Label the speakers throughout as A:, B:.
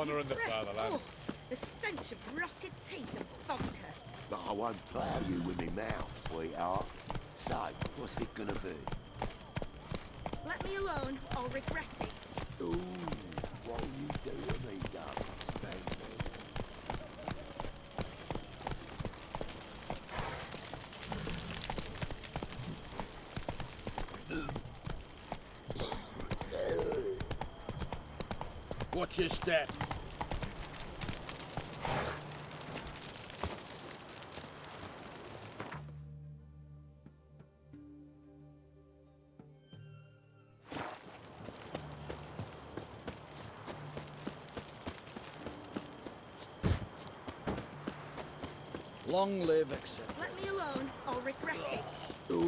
A: honour and the fatherland.
B: Oh, the stench of rotted teeth and vodka.
C: But I won't plough you with me mouth, sweetheart. So, what's it gonna be?
B: Let me alone, I'll regret it.
C: Ooh, what you do to me, darling, spank me.
D: Watch your step. Long live, etc.
B: Let me alone, I'll regret it.
C: Ooh,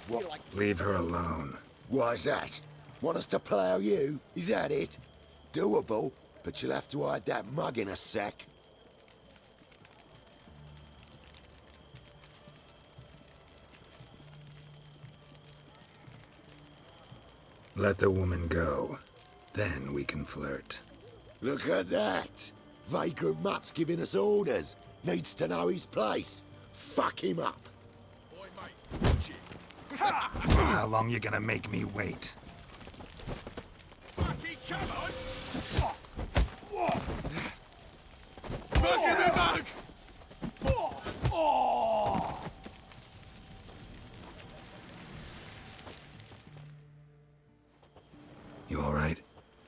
C: what?
E: Leave her alone.
C: Why's that? Want us to plough you? Is that it? Doable, but you'll have to hide that mug in a sec.
E: Let the woman go. Then we can flirt.
C: Look at that! Vagrant mutt's giving us orders. Needs to know his place. Fuck him up.
D: Boy, mate, watch it.
E: How long you gonna make me wait?
D: Fucking come on! Mug in the mug!
E: You alright?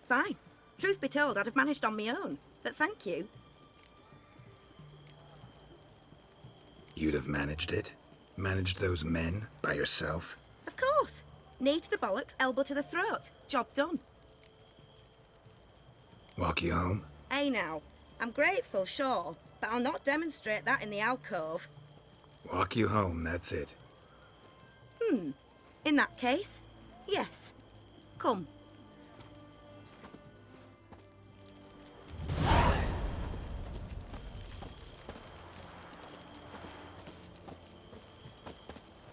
B: Fine. Truth be told, I'd have managed on my own. But thank you.
E: You'd have managed it? Managed those men by yourself?
B: Of course. Knee to the bollocks, elbow to the throat. Job done.
E: Walk you home?
B: Hey now, I'm grateful, sure, but I'll not demonstrate that in the alcove.
E: Walk you home, that's it.
B: In that case, yes. Come.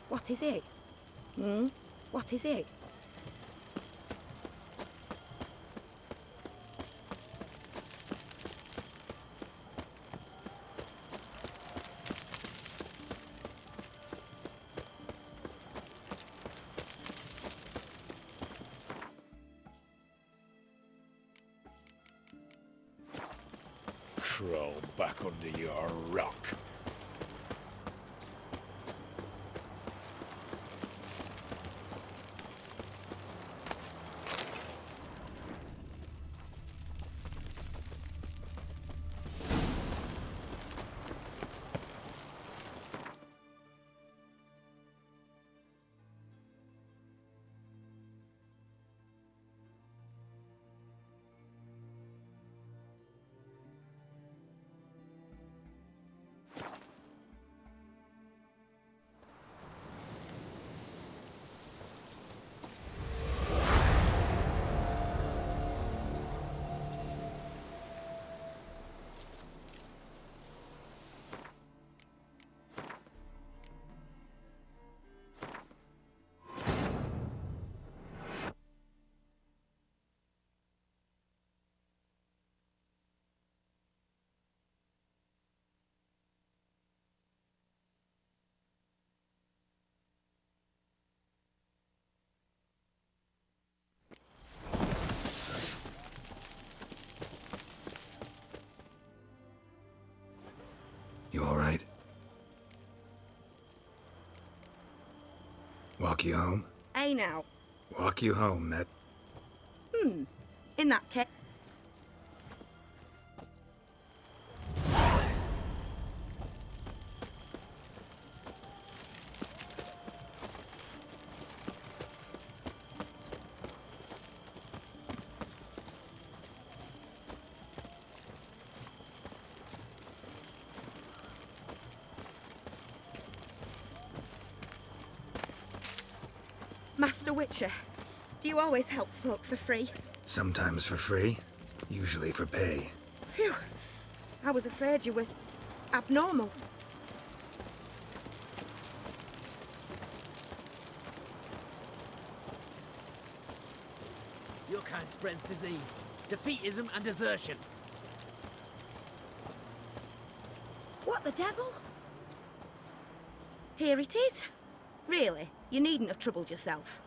B: What is it? What is it?
A: Crawl back under your rock.
E: You alright? Walk you home?
B: Hey now.
E: Walk you home, that...
B: In that case... Master Witcher, do you always help folk for free?
E: Sometimes for free, usually for pay.
B: Phew. I was afraid you were abnormal.
F: Your kind spreads disease, defeatism and desertion.
B: the devil? Here it is. Really, you needn't have troubled yourself.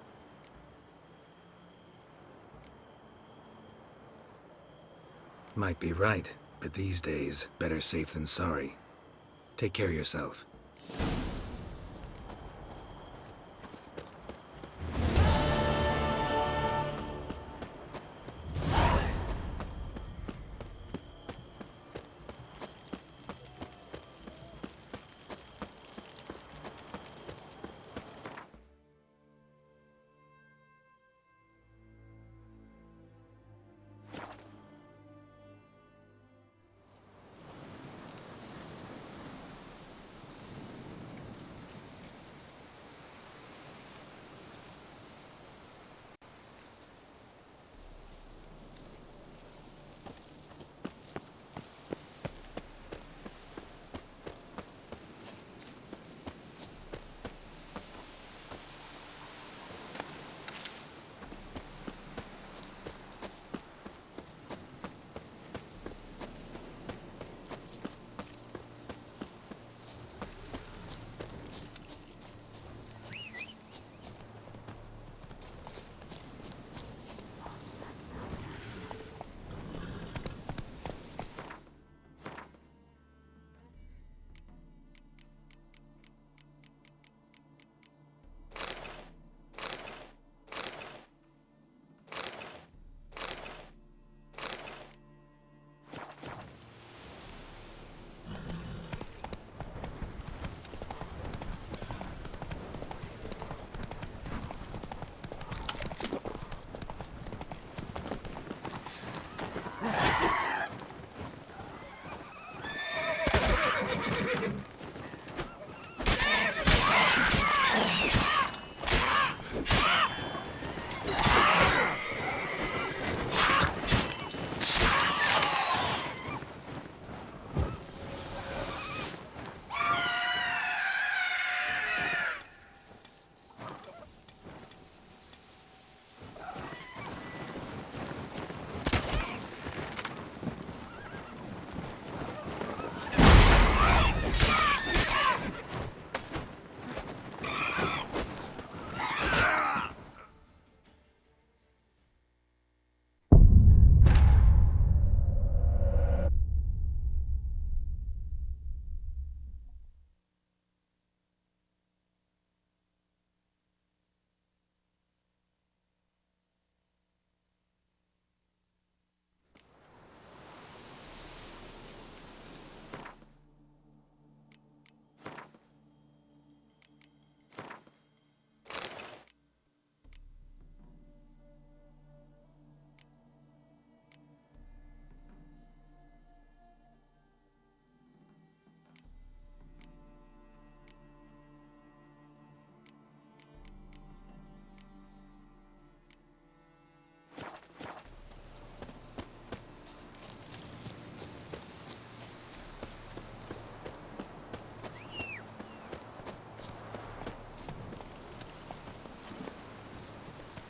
E: Might be right, but these days, better safe than sorry. Take care of yourself.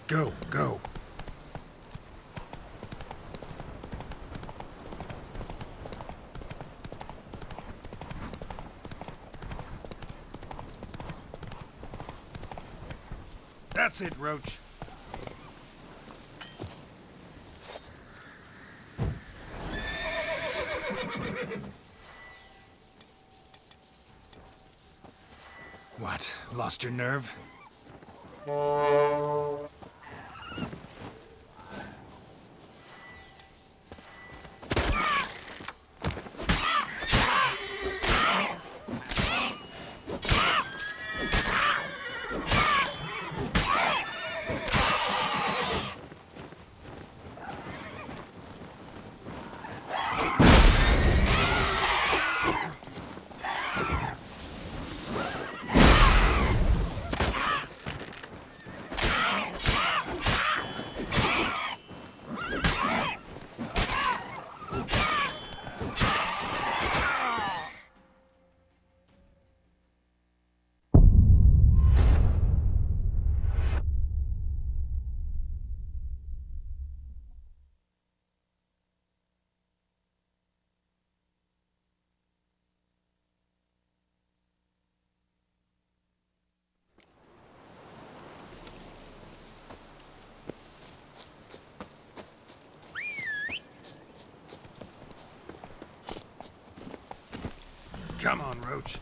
E: Go, go.
F: That's it, Roach.
E: What? Lost your nerve?
F: Come on, Roach.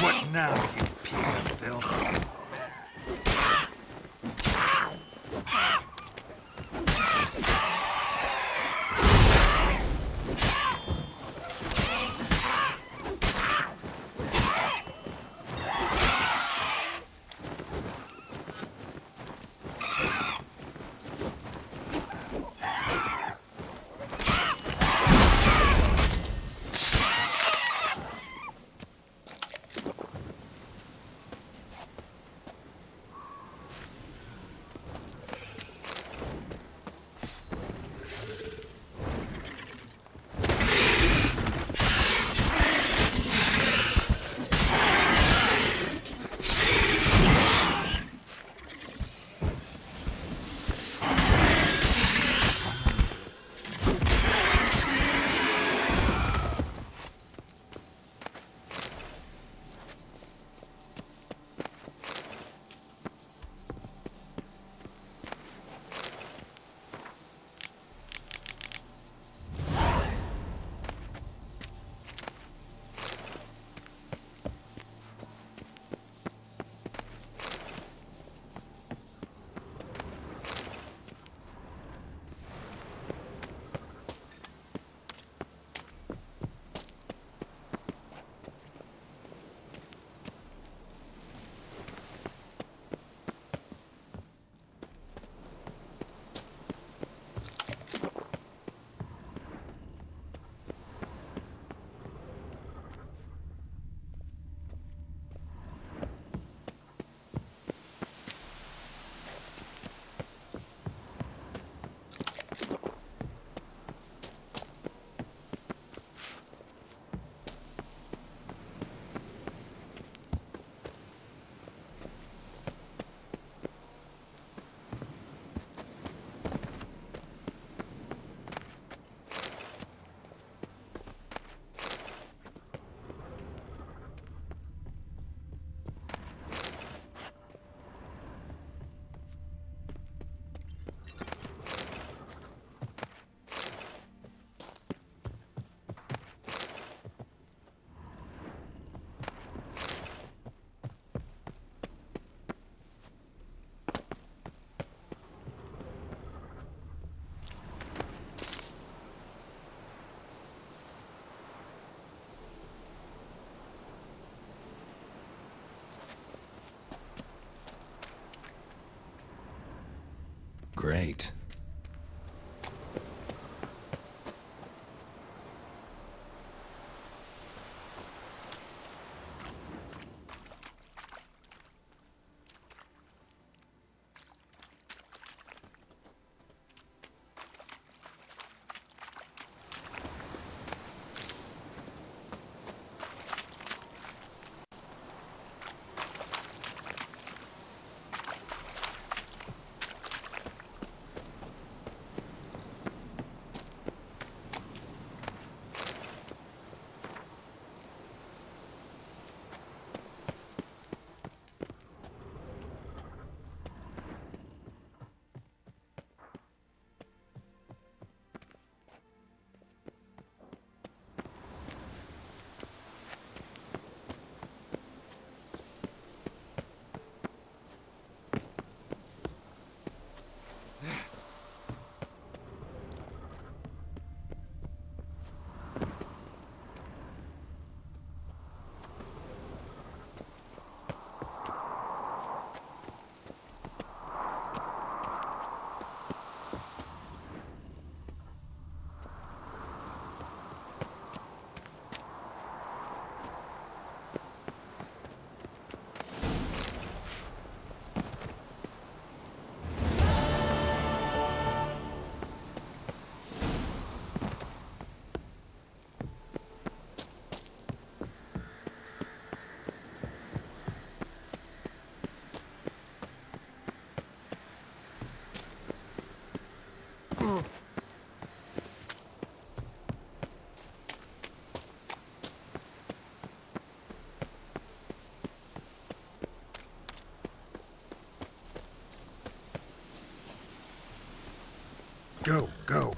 F: What now, you piece of filth?
E: Great.
F: Go, go.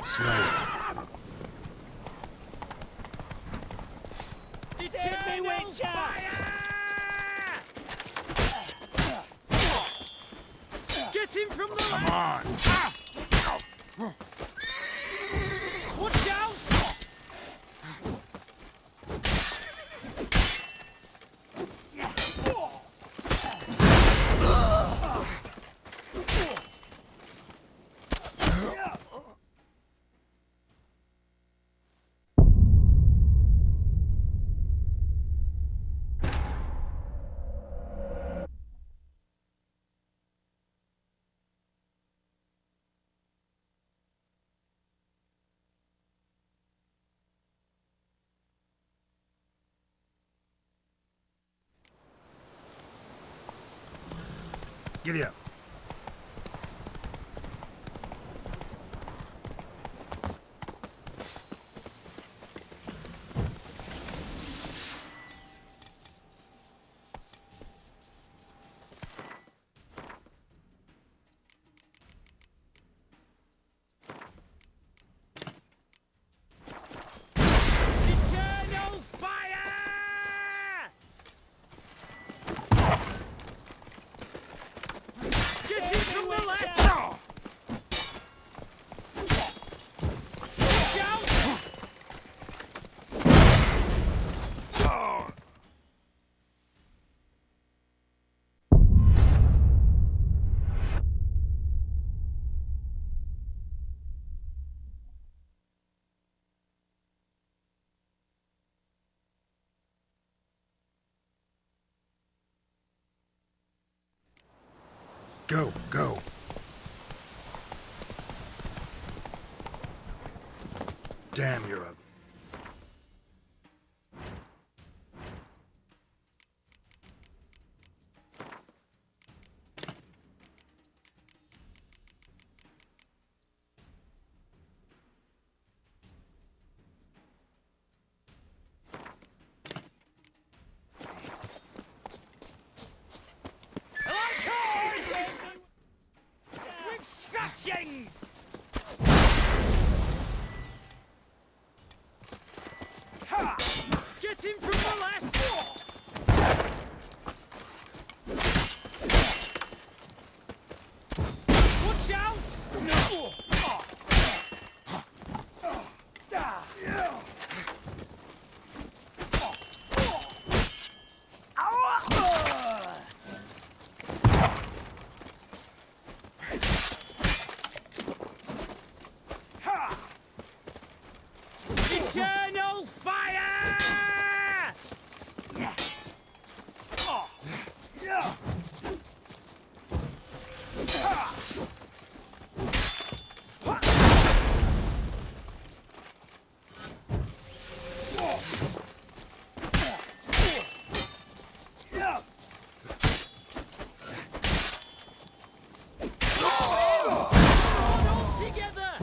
F: Slow.
G: Save me, Witcher! Get him from the
F: Come on.
G: Watch out!
F: Giddy up.
G: Eternal fire! Get him from the left! Watch out!
F: Go, go. Damn, you're ugly.
G: Like yours! With scratchings! Ha! Get him from the left! Watch out! Eternal fire! All together!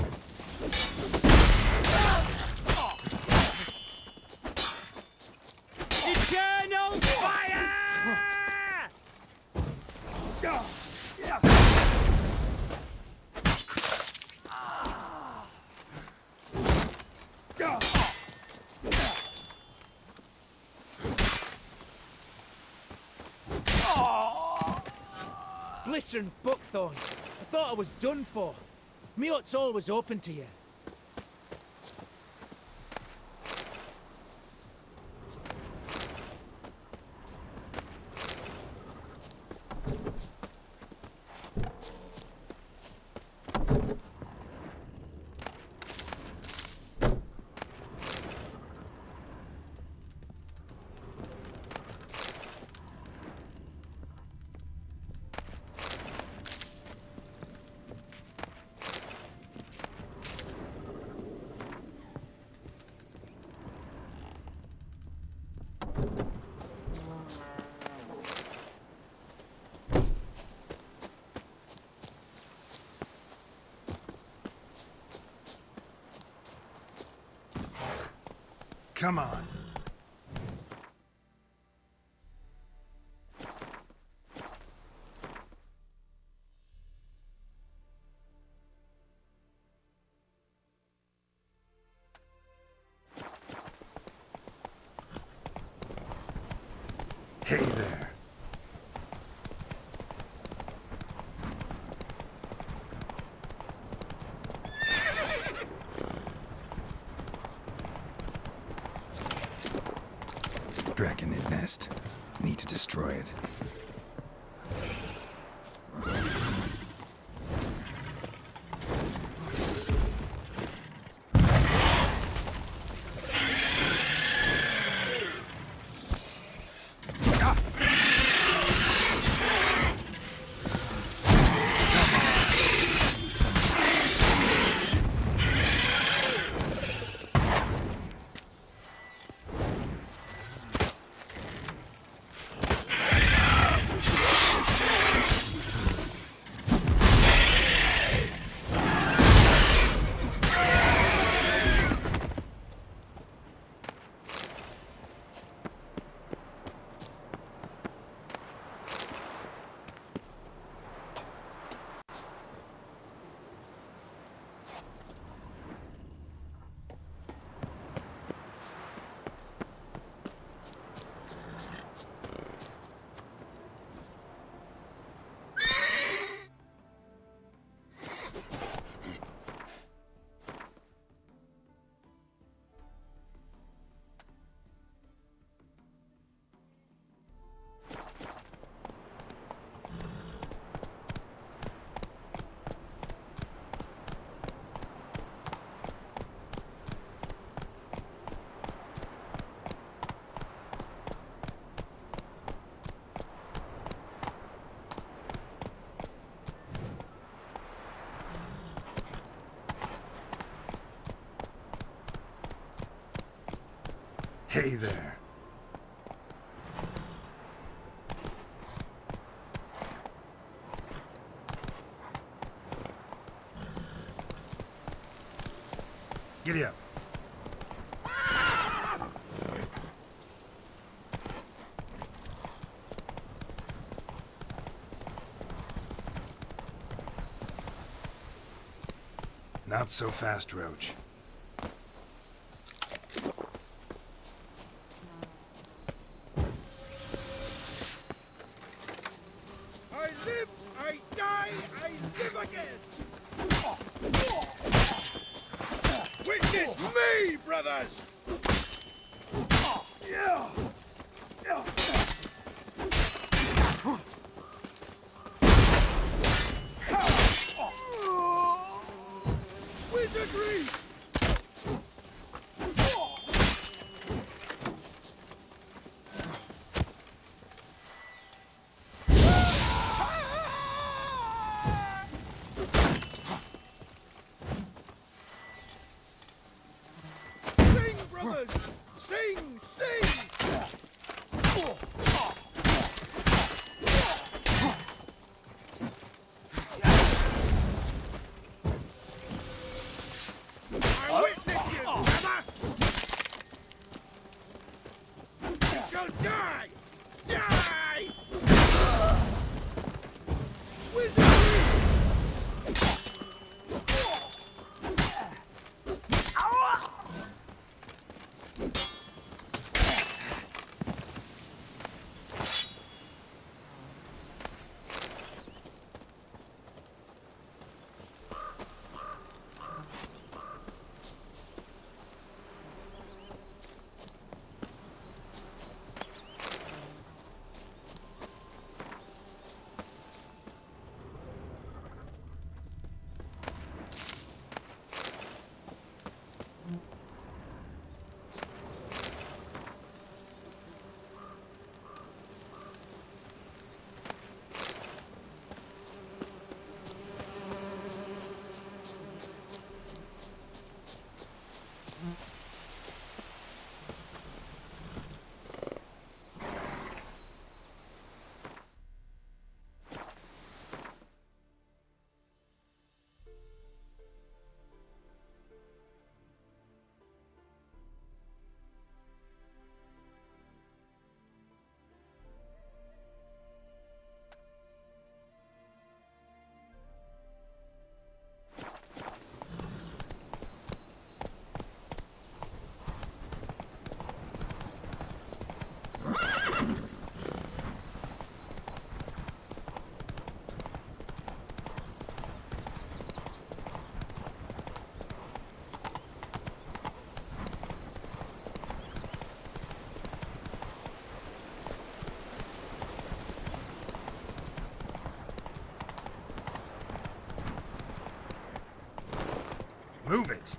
G: Eternal fire! Blistering buckthorn. I thought I was done for. Me hut's always open to you.
F: Come on. Hey there.
E: Draconid nest. Need to destroy it.
F: Hey there. Giddy up. Not so fast, Roach.
D: I live, I die, I live again! Witness me, brothers! Wizardry! Sing, brothers! Sing, sing! I witness you, brother! You shall die! Die! Wizardry!
F: Move it!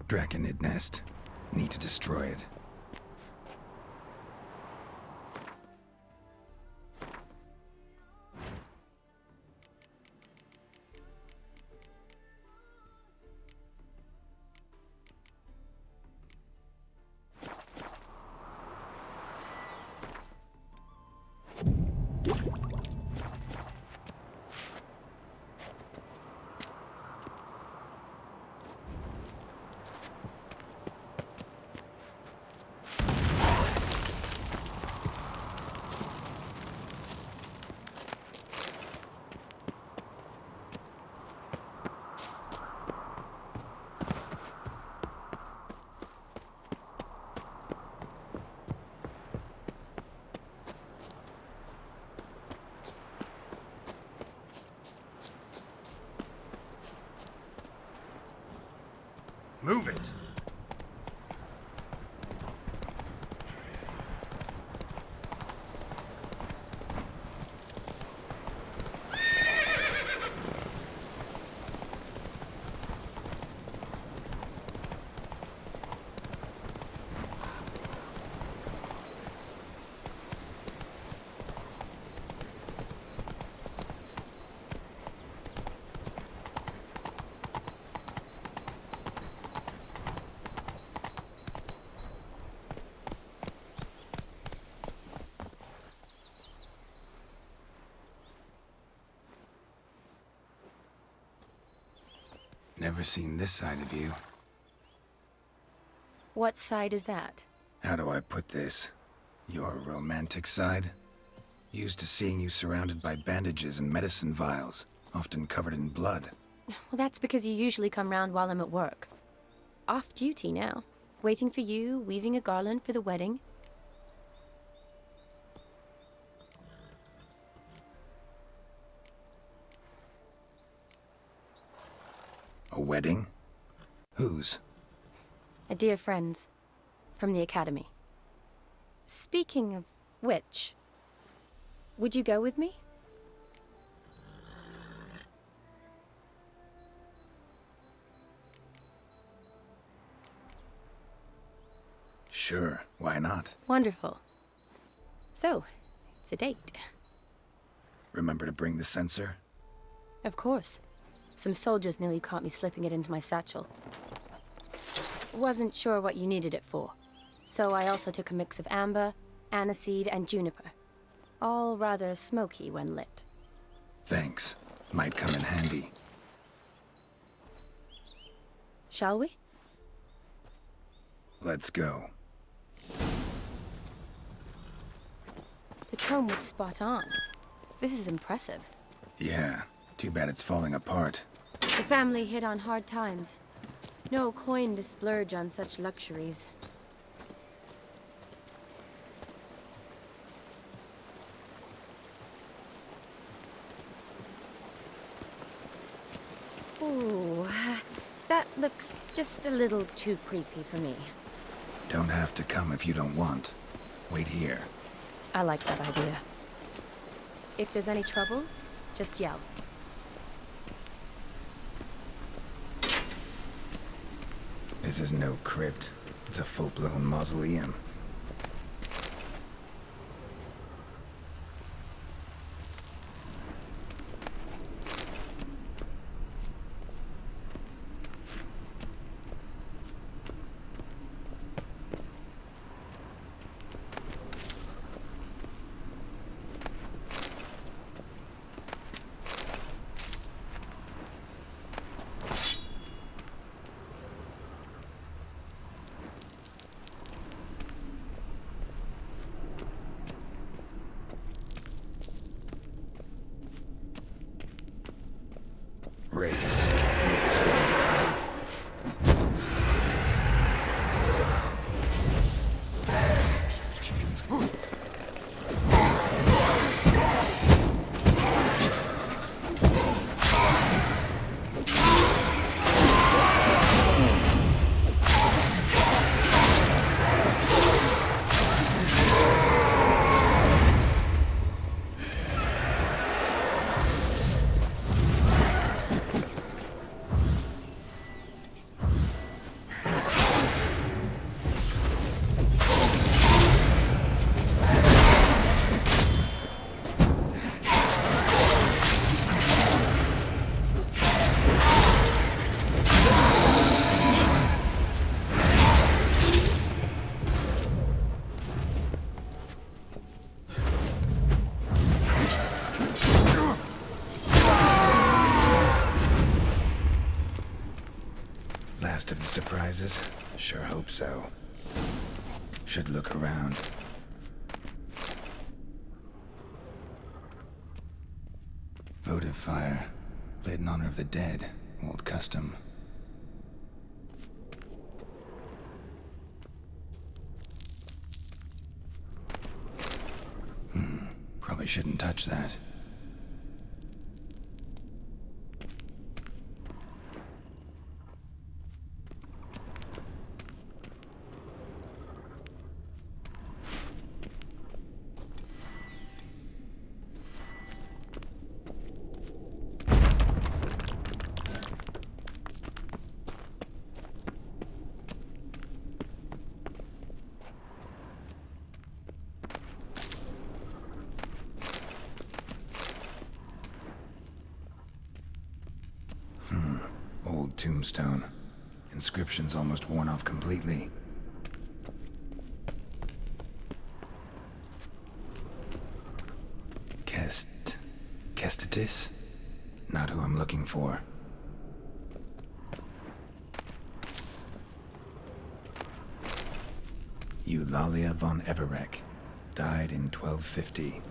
E: Draconid nest. Need to destroy it.
F: Move it!
E: Never seen this side of you.
H: What side is that?
E: How do I put this? Your romantic side? Used to seeing you surrounded by bandages and medicine vials, often covered in blood.
H: Well, that's because you usually come round while I'm at work. Off duty now. Waiting for you, weaving a garland for the wedding.
E: A wedding? Whose?
H: A dear friend's. From the academy. Speaking of which, would you go with me?
E: Sure, why not?
H: Wonderful. So, it's a date.
E: Remember to bring the sensor?
H: Of course. Some soldiers nearly caught me slipping it into my satchel. Wasn't sure what you needed it for, so I also took a mix of amber, aniseed, and juniper. All rather smoky when lit.
E: Thanks. Might come in handy.
H: Shall we?
E: Let's go.
H: The tome was spot on. This is impressive.
E: Yeah, too bad it's falling apart.
H: The family hit on hard times. No coin to splurge on such luxuries. Ooh, that looks just a little too creepy for me.
E: Don't have to come if you don't want. Wait here.
H: I like that idea. If there's any trouble, just yell.
E: This is no crypt. It's a full-blown mausoleum. Race. Last of the surprises? Sure hope so. Should look around. Votive fire. Lit in honor of the dead. Old custom. Probably shouldn't touch that. Old tombstone. Inscription's almost worn off completely. Kestitis? Not who I'm looking for. Eulalia von Everek. Died in 1250.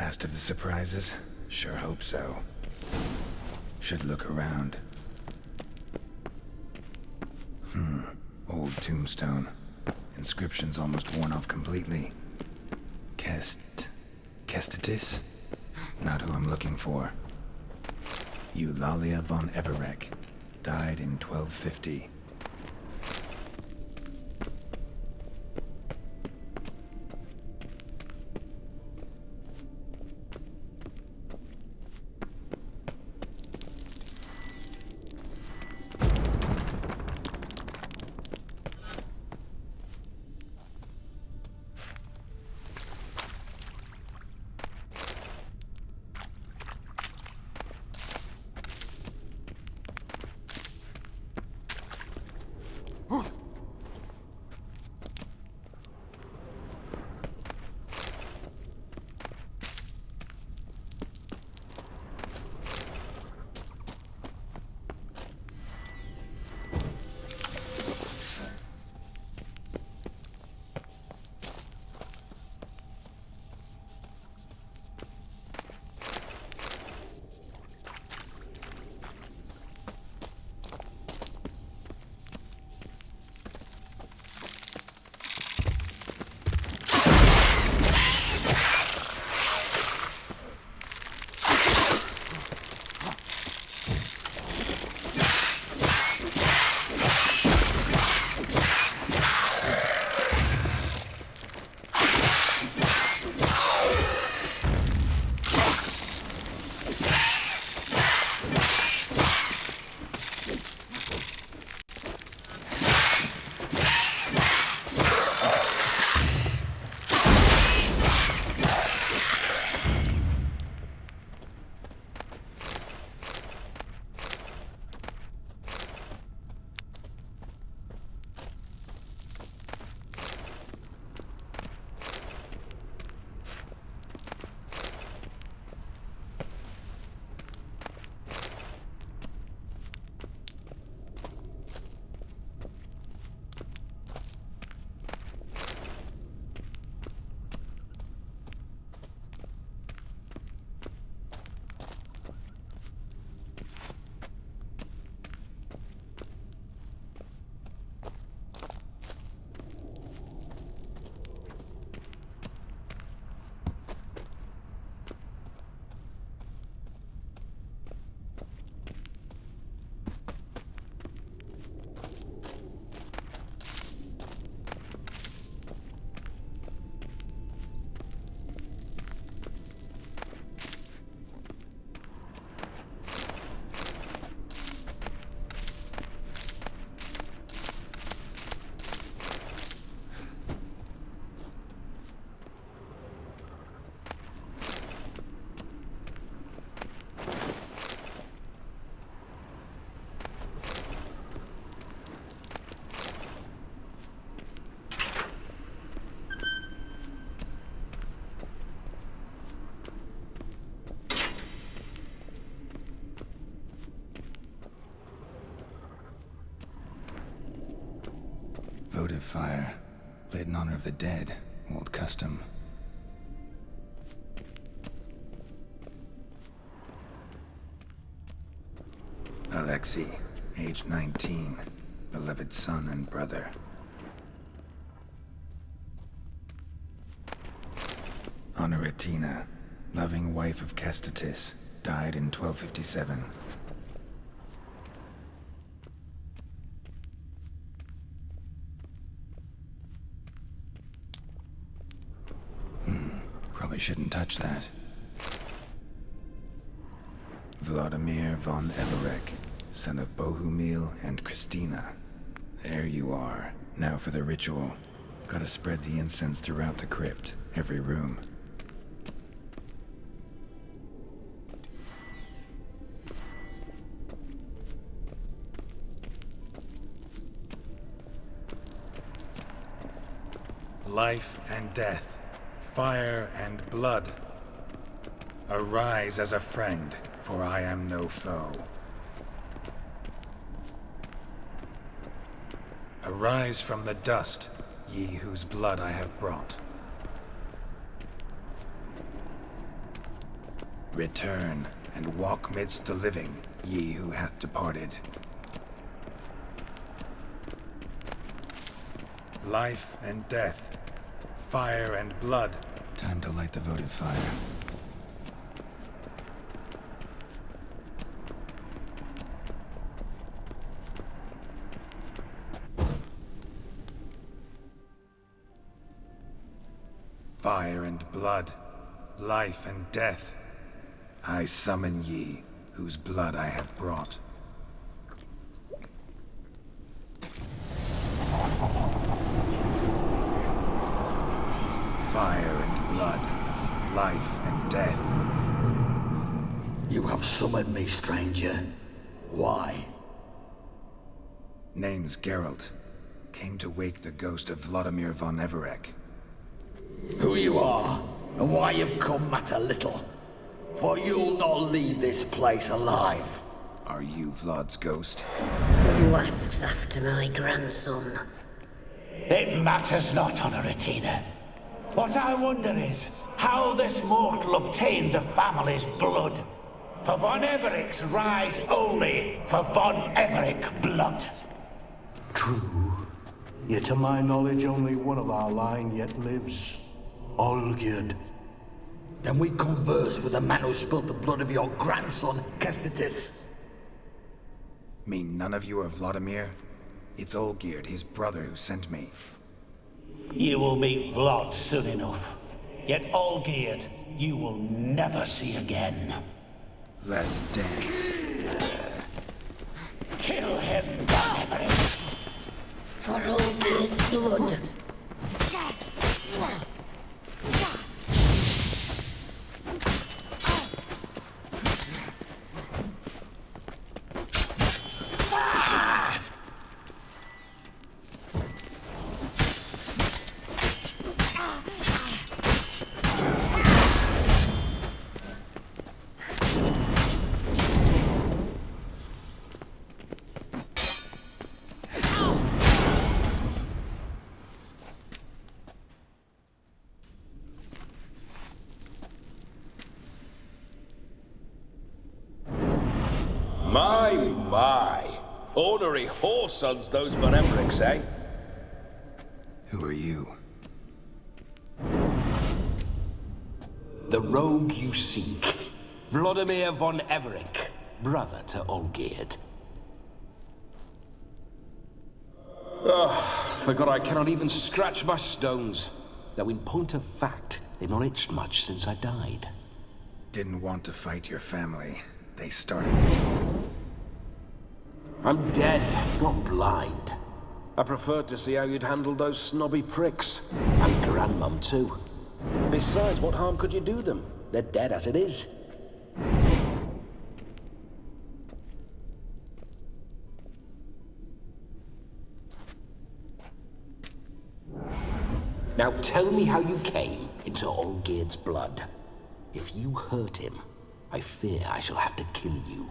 E: last of the surprises? Sure hope so. Should look around. Old tombstone. Inscription's almost worn off completely. Kestatis? Not who I'm looking for. Eulalia von Everek. Died in 1250. Votive fire, lit in honor of the dead. Old custom. Alexei, age 19, beloved son and brother. Honoratina, loving wife of Kestatis, died in 1257. Probably shouldn't touch that. Vladimir von Everek, son of Bohumil and Christina. There you are. Now for the ritual. Gotta spread the incense throughout the crypt, every room.
F: Life and death. Fire and blood. Arise as a friend, for I am no foe. Arise from the dust, ye whose blood I have brought.
E: Return, and walk midst the living, ye who hath departed.
F: Life and death, fire and blood.
E: Time to light the votive fire.
F: Fire and blood, life and death.
E: I summon ye, whose blood I have brought. Fire and blood, life and death.
I: You have summoned me, stranger. Why?
E: Name's Geralt. Came to wake the ghost of Vladimir von Everec.
I: Who you are, and why you've come matter little. For you'll not leave this place alive.
E: Are you Vlad's ghost?
J: Who asks after my grandson?
I: It matters not, Honoratina. What I wonder is how this mortal obtained the family's blood. For von Everec's rise only for von Everec blood.
K: True. Yet to my knowledge, only one of our line yet lives. Olgierd.
I: Then we converse with the man who spilled the blood of your grandson, Kestitis.
E: Mean none of you are Vladimir? It's Olgierd, his brother, who sent me.
I: You will meet Vlad soon enough. Yet Olgierd, you will never see again.
E: Let's dance.
I: Kill him, Everett!
J: For Olgierd's blood.
A: My. Ornery whoresons those von Emmerichs, eh?
E: Who are you?
I: The rogue you seek. Vladimir von Everec, brother to Olgierd. Forgot I cannot even scratch my stones. Though in point of fact, they've not itched much since I died.
E: Didn't want to fight your family. They started it.
I: I'm dead, not blind. I preferred to see how you'd handled those snobby pricks. And Grandmum, too. Besides, what harm could you do them? They're dead as it is. Now tell me how you came into Olgierd's blood. If you hurt him, I fear I shall have to kill you.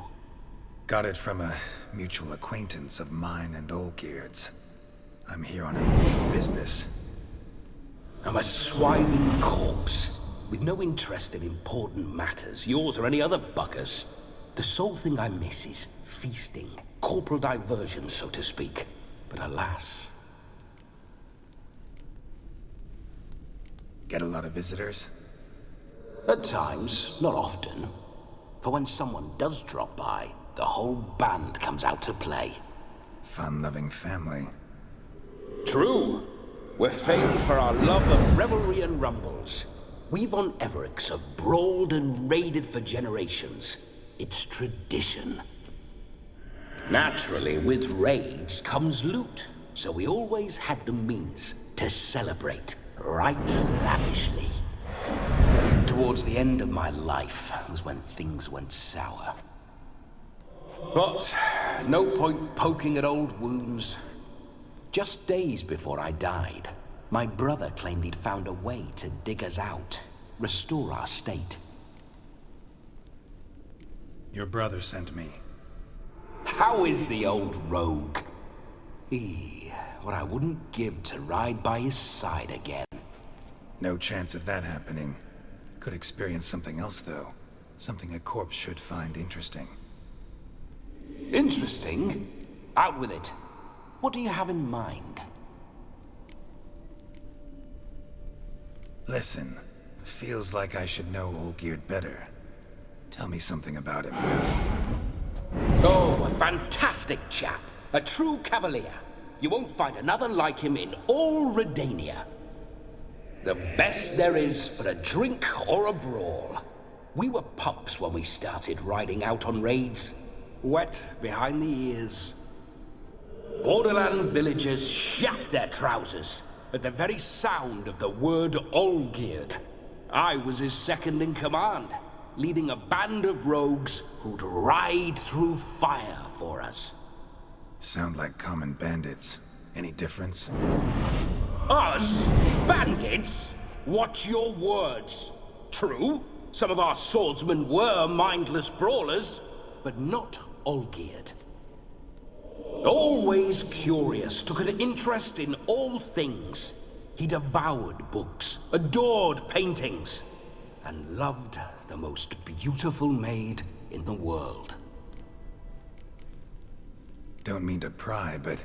E: Got it from a mutual acquaintance of mine and Olgierd's. I'm here on a business.
I: I'm a swithing corpse, with no interest in important matters, yours or any other buggers. The sole thing I miss is feasting, corporal diversion, so to speak. But alas...
E: Get a lot of visitors?
I: At times, not often. For when someone does drop by, the whole band comes out to play.
E: Fun-loving family.
I: True. We're famed for our love of revelry and rumbles. We von Everecks have brawled and raided for generations. It's tradition. Naturally, with raids comes loot, so we always had the means to celebrate right lavishly. Towards the end of my life was when things went sour. But no point poking at old wounds. Just days before I died, my brother claimed he'd found a way to dig us out, restore our state.
E: Your brother sent me.
I: How is the old rogue? What I wouldn't give to ride by his side again.
E: No chance of that happening. Could experience something else, though. Something a corpse should find interesting.
I: Interesting? Out with it. What do you have in mind?
E: Listen, feels like I should know Olgierd better. Tell me something about him.
I: Oh, a fantastic chap. A true cavalier. You won't find another like him in all Redania. The best there is for a drink or a brawl. We were pups when we started riding out on raids. Wet behind the ears. Borderland villagers shat their trousers at the very sound of the word Olgierd. I was his second in command, leading a band of rogues who'd ride through fire for us.
E: Sound like common bandits. Any difference?
I: Us? Bandits? Watch your words. True, some of our swordsmen were mindless brawlers, but not Olgierd. Always curious, took an interest in all things. He devoured books, adored paintings, and loved the most beautiful maid in the world.
E: Don't mean to pry, but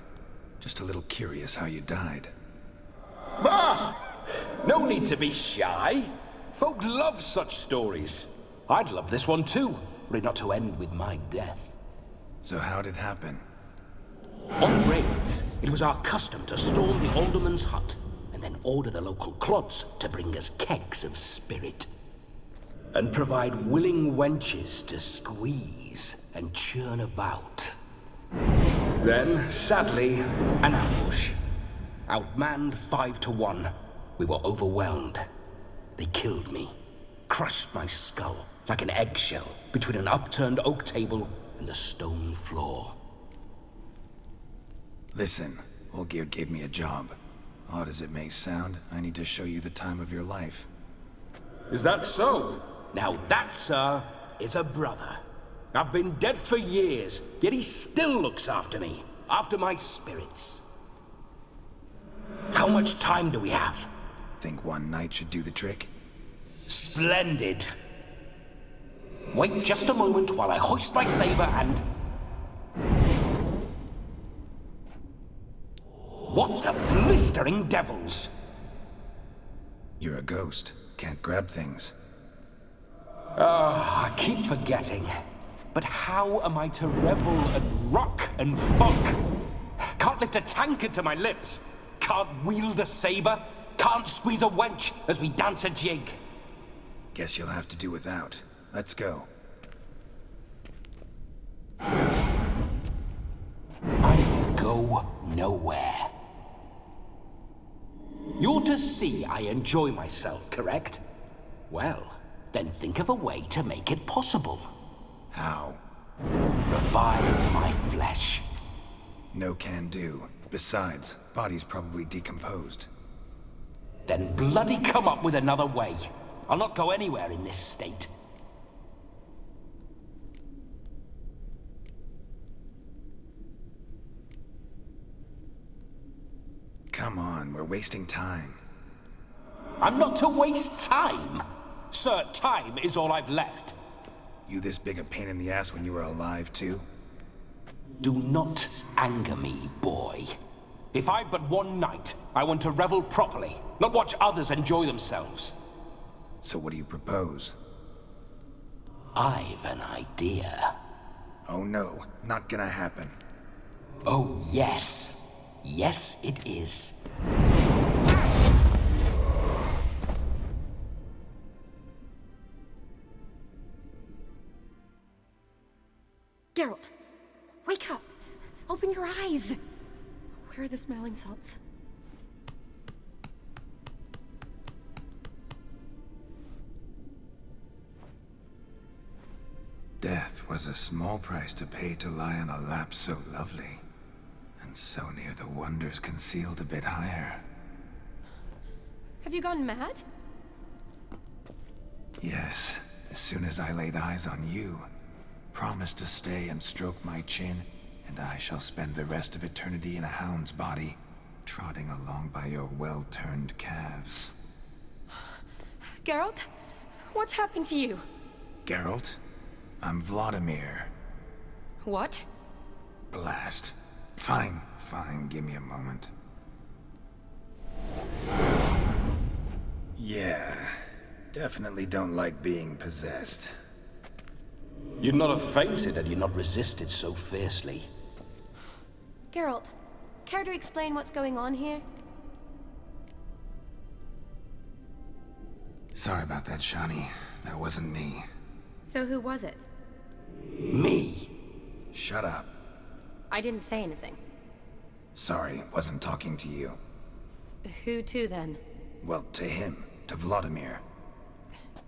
E: just a little curious how you died.
I: Ah! No need to be shy. Folk love such stories. I'd love this one too, were it not to end with my death.
E: So how'd it happen?
I: On raids, it was our custom to storm the alderman's hut, and then order the local clods to bring us kegs of spirit. And provide willing wenches to squeeze and churn about. Then, sadly, an ambush. Outmanned 5 to 1, we were overwhelmed. They killed me, crushed my skull like an eggshell between an upturned oak table and the stone floor.
E: Listen, Olgierd gave me a job. Odd as it may sound, I need to show you the time of your life.
I: Is that so? Now that, sir, is a brother. I've been dead for years, yet he still looks after me, after my spirits. How much time do we have?
E: Think one night should do the trick?
I: Splendid. Wait just a moment while I hoist my saber and... What the blistering devils?
E: You're a ghost. Can't grab things.
I: I keep forgetting. But how am I to revel and rock and funk? Can't lift a tankard to my lips. Can't wield a saber. Can't squeeze a wench as we dance a jig.
E: Guess you'll have to do without. Let's go.
I: I go nowhere. You're to see I enjoy myself, correct? Well, then think of a way to make it possible.
E: How?
I: Revive my flesh.
E: No can do. Besides, body's probably decomposed.
I: Then bloody come up with another way. I'll not go anywhere in this state.
E: Come on, we're wasting time.
I: I'm not to waste time. Sir, time is all I've left.
E: You this big a pain in the ass when you were alive, too?
I: Do not anger me, boy. If I've but one night, I want to revel properly, not watch others enjoy themselves.
E: So what do you propose?
I: I've an idea.
E: Oh no, not gonna happen.
I: Oh yes. Yes, it is.
H: Geralt, wake up! Open your eyes! Where are the smelling salts?
E: Death was a small price to pay to lie on a lap so lovely, and so near the wonders concealed a bit higher.
H: Have you gone mad?
E: Yes, as soon as I laid eyes on you, promise to stay and stroke my chin, and I shall spend the rest of eternity in a hound's body, trotting along by your well-turned calves.
H: Geralt, what's happened to you?
E: Geralt. I'm Vladimir.
H: What?
E: Blast. Fine, give me a moment. Yeah, definitely don't like being possessed.
I: You'd not have fainted had you not resisted so fiercely.
H: Geralt, care to explain what's going on here?
E: Sorry about that, Shani. That wasn't me.
H: So who was it?
I: Me?
E: Shut up.
H: I didn't say anything.
E: Sorry, wasn't talking to you.
H: Who to then?
E: Well, to him. To Vladimir.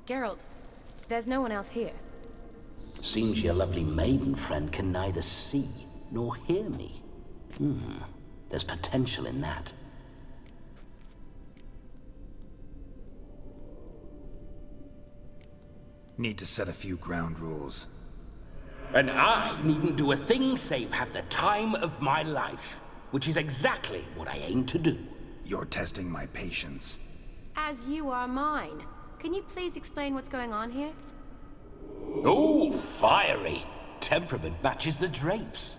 H: Geralt, there's no one else here.
I: Seems your lovely maiden friend can neither see nor hear me. There's potential in that.
E: Need to set a few ground rules.
I: And I needn't do a thing save have the time of my life, which is exactly what I aim to do.
E: You're testing my patience.
H: As you are mine. Can you please explain what's going on here?
I: Oh, fiery. Temperament matches the drapes.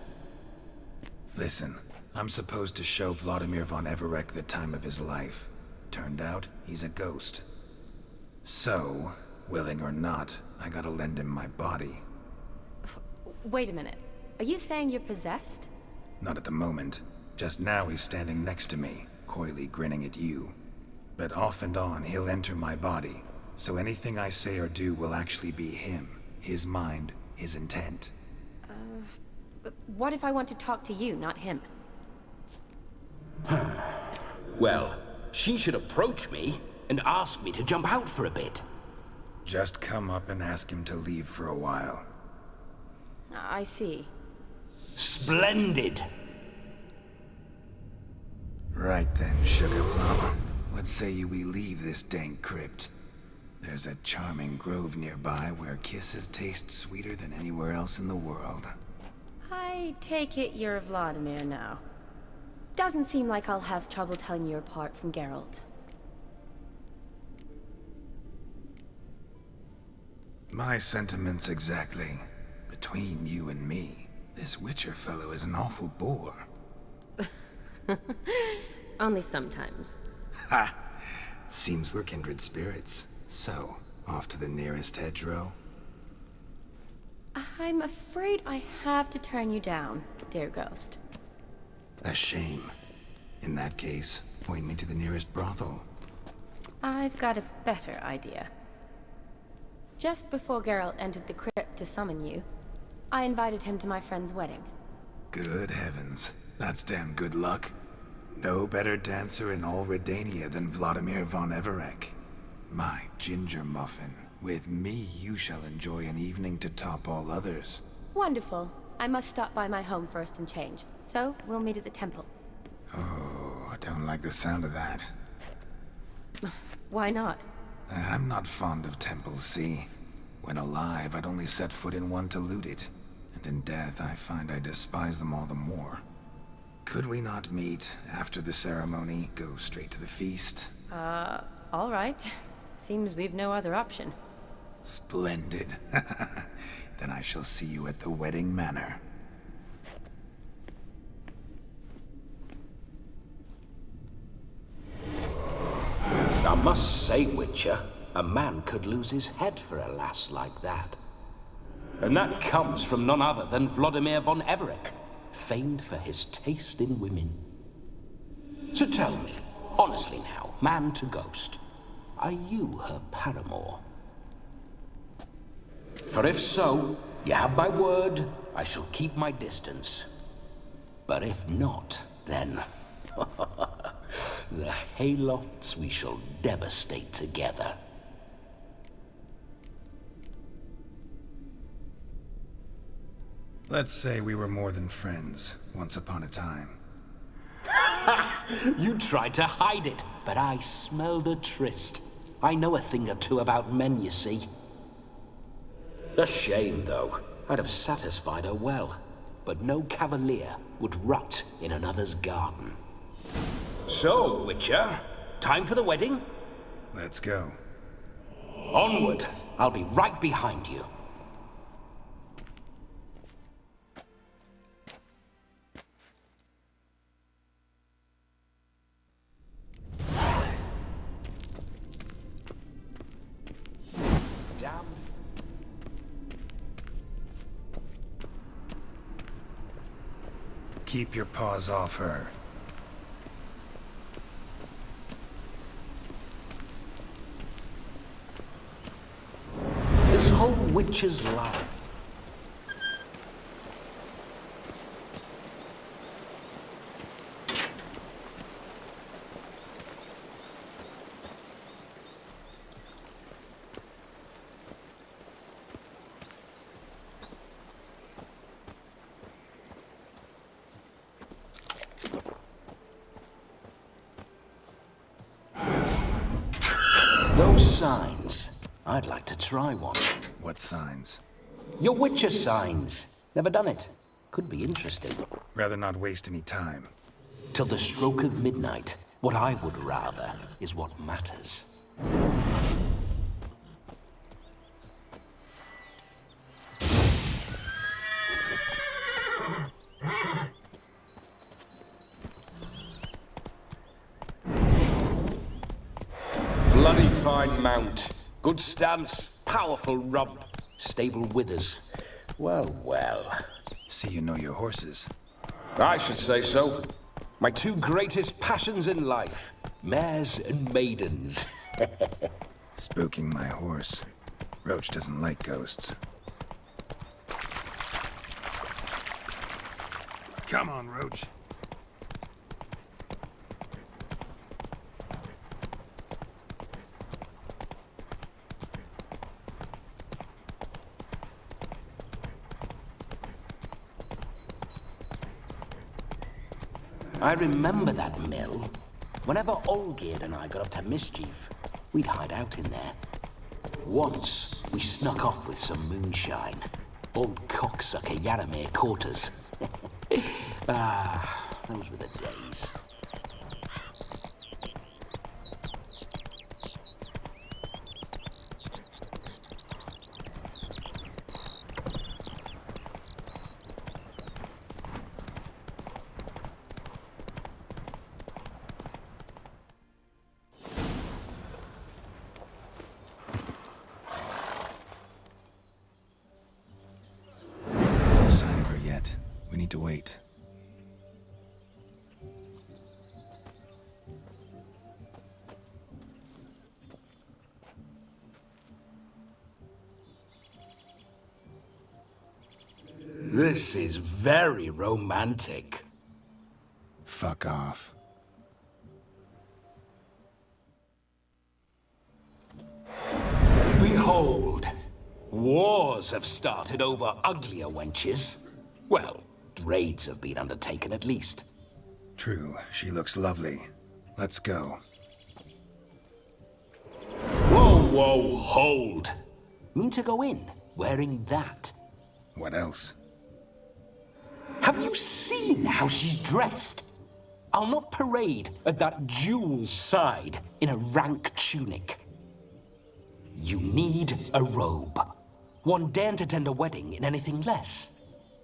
E: Listen, I'm supposed to show Vladimir von Everec the time of his life. Turned out, he's a ghost. So, willing or not, I gotta lend him my body.
H: Wait a minute. Are you saying you're possessed?
E: Not at the moment. Just now he's standing next to me, coyly grinning at you. But off and on, he'll enter my body. So anything I say or do will actually be him. His mind, his intent.
H: But what if I want to talk to you, not him?
I: Well, she should approach me and ask me to jump out for a bit.
E: Just come up and ask him to leave for a while.
H: I see.
I: Splendid!
E: Right then, Sugar Plum. What say you we leave this dank crypt? There's a charming grove nearby where kisses taste sweeter than anywhere else in the world.
H: I take it you're Vladimir now. Doesn't seem like I'll have trouble telling you apart from Geralt.
E: My sentiments exactly. Between you and me, this Witcher fellow is an awful bore.
H: Only sometimes.
E: Ha! Seems we're kindred spirits. So, off to the nearest hedgerow?
H: I'm afraid I have to turn you down, dear ghost.
E: A shame. In that case, point me to the nearest brothel.
H: I've got a better idea. Just before Geralt entered the crypt to summon you, I invited him to my friend's wedding.
E: Good heavens. That's damn good luck. No better dancer in all Redania than Vladimir von Everec. My ginger muffin. With me, you shall enjoy an evening to top all others.
H: Wonderful. I must stop by my home first and change. So, we'll meet at the temple.
E: Oh, I don't like the sound of that.
H: Why not?
E: I'm not fond of temples, see? When alive, I'd only set foot in one to loot it. And in death, I find I despise them all the more. Could we not meet after the ceremony, go straight to the feast?
H: All right. Seems we've no other option.
E: Splendid. Then I shall see you at the wedding manor.
I: I must say, Witcher, a man could lose his head for a lass like that. And that comes from none other than Vladimir von Everec, famed for his taste in women. So tell me, honestly now, man to ghost, are you her paramour? For if so, you have my word, I shall keep my distance. But if not, then the haylofts we shall devastate together.
E: Let's say we were more than friends, once upon a time.
I: You tried to hide it, but I smelled a tryst. I know a thing or two about men, you see. A shame, though. I'd have satisfied her well. But no cavalier would rot in another's garden. So, Witcher, time for the wedding?
E: Let's go.
I: Onward! I'll be right behind you.
F: Keep your paws off her.
I: This whole witch's life. Those signs. I'd like to try one.
E: What signs?
I: Your Witcher signs. Never done it. Could be interesting.
E: Rather not waste any time.
I: Till the stroke of midnight, what I would rather is what matters. Bloody fine mount. Good stance, powerful rump, stable withers. Well, well.
E: See you know your horses.
I: I should say so. My two greatest passions in life. Mares and maidens.
E: Spooking my horse. Roach doesn't like ghosts.
F: Come on, Roach.
I: I remember that mill. Whenever Olgerd and I got up to mischief, we'd hide out in there. Once, we snuck off with some moonshine. Old cocksucker Yaramir caught us. Those were the days.
E: No sign of her yet. We need to wait.
I: This is very romantic.
E: Fuck off.
I: Behold, wars have started over uglier wenches. Well, raids have been undertaken at least.
E: True, she looks lovely. Let's go.
I: Whoa, whoa, hold. Mean to go in, wearing that?
E: What else?
I: Have you seen how she's dressed? I'll not parade at that jewel's side in a rank tunic. You need a robe. One daren't attend a wedding in anything less.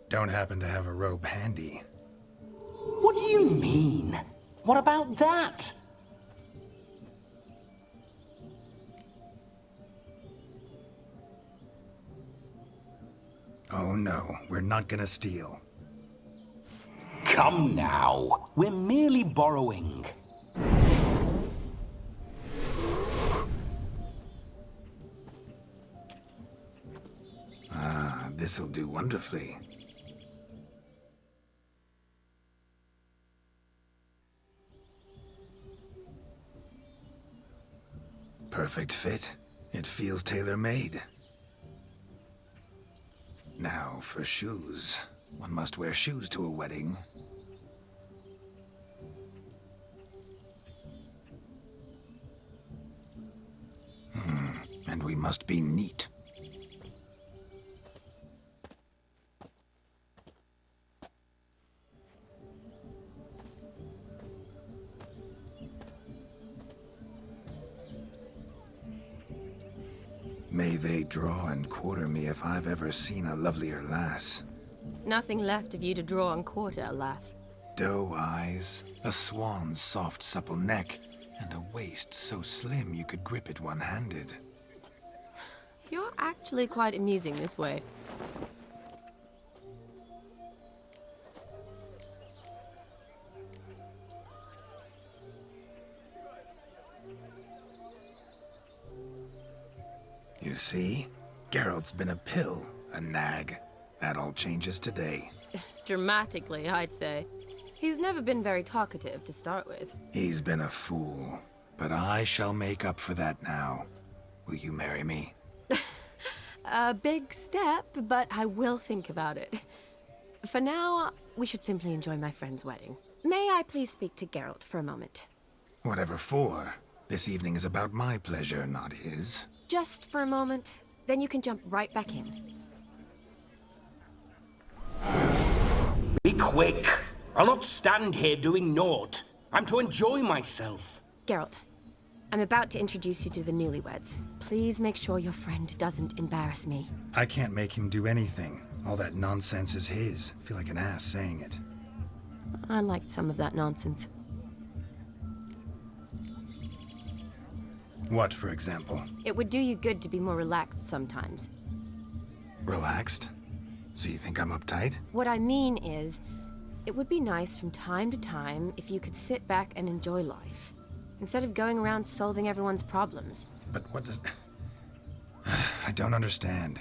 E: Don't happen to have a robe handy.
I: What do you mean? What about that?
E: Oh no, we're not gonna steal.
I: Come now, we're merely borrowing.
E: Ah, this'll do wonderfully. Perfect fit. It feels tailor-made. Now for shoes. One must wear shoes to a wedding. And we must be neat. May they draw and quarter me if I've ever seen a lovelier lass.
H: Nothing left of you to draw and quarter, alas.
E: Doe eyes, a swan's soft supple neck, and a waist so slim you could grip it one-handed.
H: You're actually quite amusing this way.
E: You see? Geralt's been a pill, a nag. That all changes today.
H: Dramatically, I'd say. He's never been very talkative to start with.
E: He's been a fool, but I shall make up for that now. Will you marry me?
H: A big step, but I will think about it. For now, we should simply enjoy my friend's wedding. May I please speak to Geralt for a moment?
E: Whatever for. This evening is about my pleasure, not his.
H: Just for a moment, then you can jump right back in.
I: Be quick! I'll not stand here doing naught. I'm to enjoy myself.
H: Geralt, I'm about to introduce you to the newlyweds. Please make sure your friend doesn't embarrass me.
F: I can't make him do anything. All that nonsense is his. I feel like an ass saying it.
H: I liked some of that nonsense.
F: What, for example?
H: It would do you good to be more relaxed sometimes.
E: Relaxed? So you think I'm uptight?
H: What I mean is, it would be nice from time to time if you could sit back and enjoy life, instead of going around solving everyone's problems.
F: But what does... I don't understand.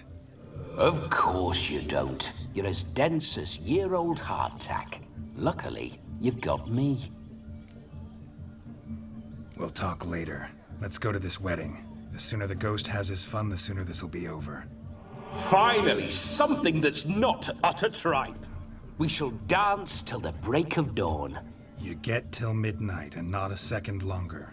I: Of course you don't. You're as dense as year-old hardtack. Luckily, you've got me.
F: We'll talk later. Let's go to this wedding. The sooner the ghost has his fun, the sooner this'll be over.
I: Finally, something that's not utter tripe. We shall dance till the break of dawn.
F: You get till midnight and not a second longer.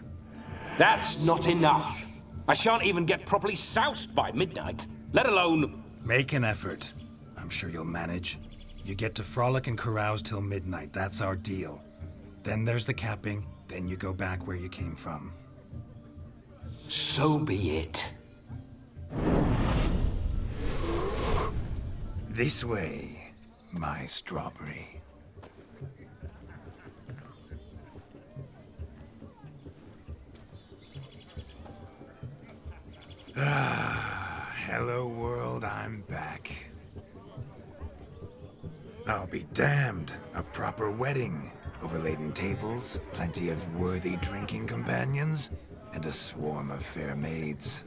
I: That's not enough. I shan't even get properly soused by midnight, let alone...
F: Make an effort. I'm sure you'll manage. You get to frolic and carouse till midnight. That's our deal. Then there's the capping. Then you go back where you came from.
I: So be it.
E: This way, my strawberry. Ah, hello world, I'm back. I'll be damned. A proper wedding. Overladen tables, plenty of worthy drinking companions, and a swarm of fair maids.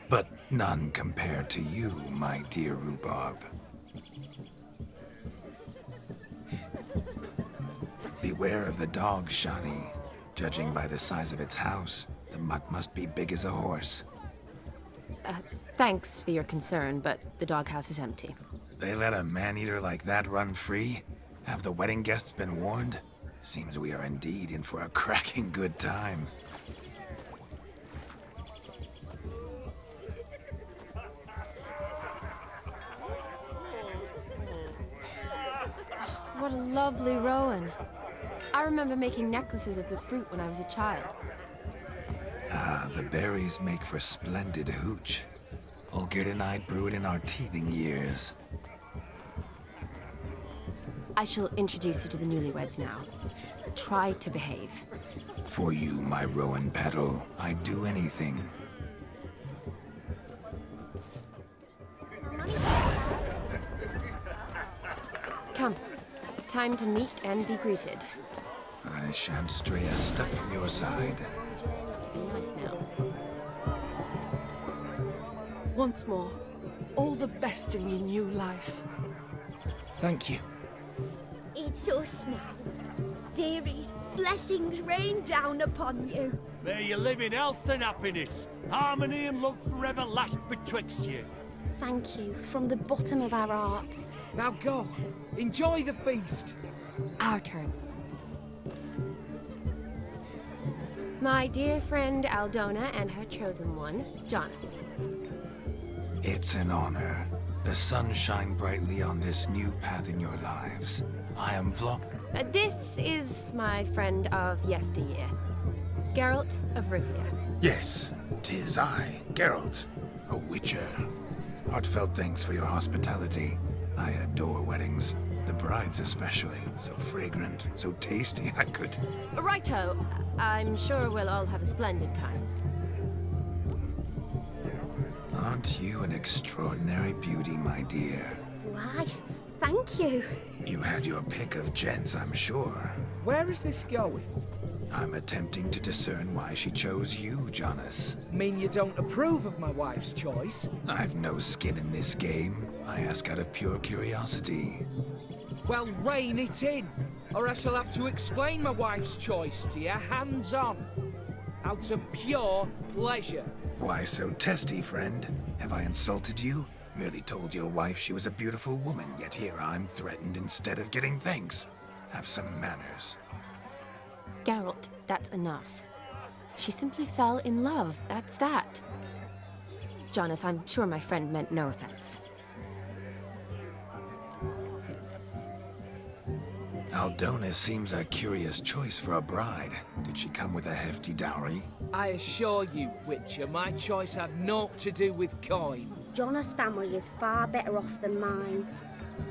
E: But none compared to you, my dear rhubarb. Beware of the dog, Shani. Judging by the size of its house, the mutt must be big as a horse.
H: Thanks for your concern, but the doghouse is empty.
E: They let a man-eater like that run free? Have the wedding guests been warned? Seems we are indeed in for a cracking good time.
H: What a lovely rowan. I remember making necklaces of the fruit when I was a child.
E: Ah, the berries make for splendid hooch. Olgerd and I brewed in our teething years.
H: I shall introduce you to the newlyweds now. Try to behave.
E: For you, my rowan petal, I'd do anything.
H: Come. Time to meet and be greeted.
E: I shan't stray a step from your side.
H: Be nice now.
L: Once more, all the best in your new life.
G: Thank you.
M: It's us now. Dearies, blessings rain down upon you.
N: May you live in health and happiness. Harmony and love forever last betwixt you.
M: Thank you from the bottom of our hearts.
G: Now go. Enjoy the feast.
H: Our turn. My dear friend Aldona and her chosen one, Jonas.
E: It's an honor. The sun shine brightly on this new path in your lives. I am
H: This is my friend of yesteryear, Geralt of Rivia.
E: Yes, 'tis I, Geralt, a witcher. Heartfelt thanks for your hospitality. I adore weddings. The brides especially. So fragrant, so tasty, I could...
H: Righto. I'm sure we'll all have a splendid time.
E: Aren't you an extraordinary beauty, my dear?
M: Why, thank you.
E: You had your pick of gents, I'm sure.
D: Where is this going?
E: I'm attempting to discern why she chose you, Jonas.
D: Mean you don't approve of my wife's choice?
E: I've no skin in this game. I ask out of pure curiosity.
D: Well, rein it in, or I shall have to explain my wife's choice to you hands-on. Out of pure pleasure.
E: Why so testy, friend? Have I insulted you? Merely told your wife she was a beautiful woman, yet here I'm threatened instead of getting thanks. Have some manners.
H: Geralt, that's enough. She simply fell in love, that's that. Jonas, I'm sure my friend meant no offense.
E: Aldona seems a curious choice for a bride. Did she come with a hefty dowry?
D: I assure you, Witcher, my choice had naught to do with coin.
M: Jonas' family is far better off than mine.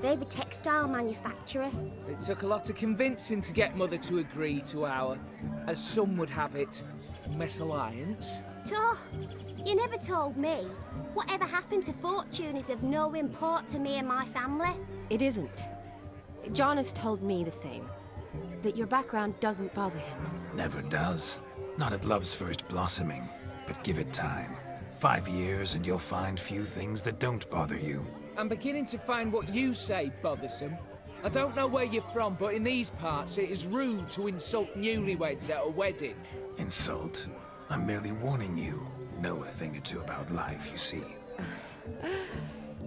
M: They've a textile manufacturer.
D: It took a lot of convincing to get Mother to agree to our, as some would have it, mesalliance.
M: Toh, you never told me. Whatever happened to fortune is of no import to me and my family.
H: It isn't. Jonas told me the same. That your background doesn't bother him.
E: Never does. Not at love's first blossoming. But give it time. 5 years and you'll find few things that don't bother you.
D: I'm beginning to find what you say bothersome. I don't know where you're from, but in these parts it is rude to insult newlyweds at a wedding.
E: Insult? I'm merely warning you. Know a thing or two about life, you see.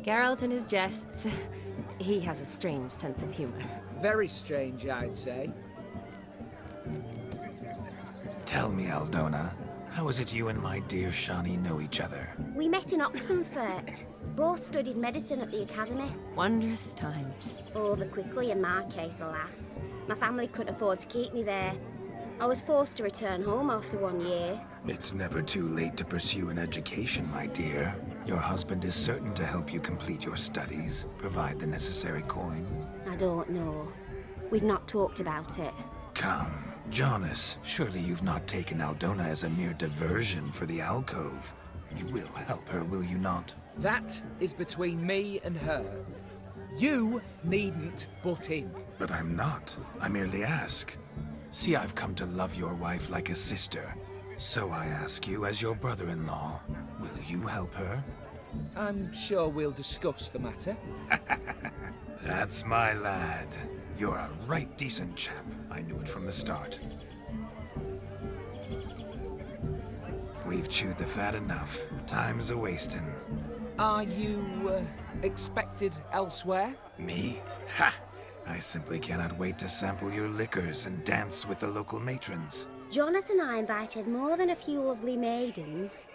H: Geralt and his jests. He has a strange sense of humor.
D: Very strange, I'd say.
E: Tell me, Aldona, how is it you and my dear Shani know each other?
M: We met in Oxenfurt. Both studied medicine at the academy.
H: Wondrous times.
M: Over quickly in my case, alas. My family couldn't afford to keep me there. I was forced to return home after 1 year.
E: It's never too late to pursue an education, my dear. Your husband is certain to help you complete your studies, provide the necessary coin.
M: I don't know. We've not talked about it.
E: Come, Jonas, surely you've not taken Aldona as a mere diversion for the alcove. You will help her, will you not?
D: That is between me and her. You needn't butt in.
E: But I'm not. I merely ask. See, I've come to love your wife like a sister. So I ask you, as your brother-in-law, will you help her?
D: I'm sure we'll discuss the matter.
E: That's my lad. You're a right decent chap. I knew it from the start. We've chewed the fat enough. Time's a-wasting.
D: Are you, expected elsewhere?
E: Me? Ha! I simply cannot wait to sample your liquors and dance with the local matrons.
M: Jonas and I invited more than a few lovely maidens.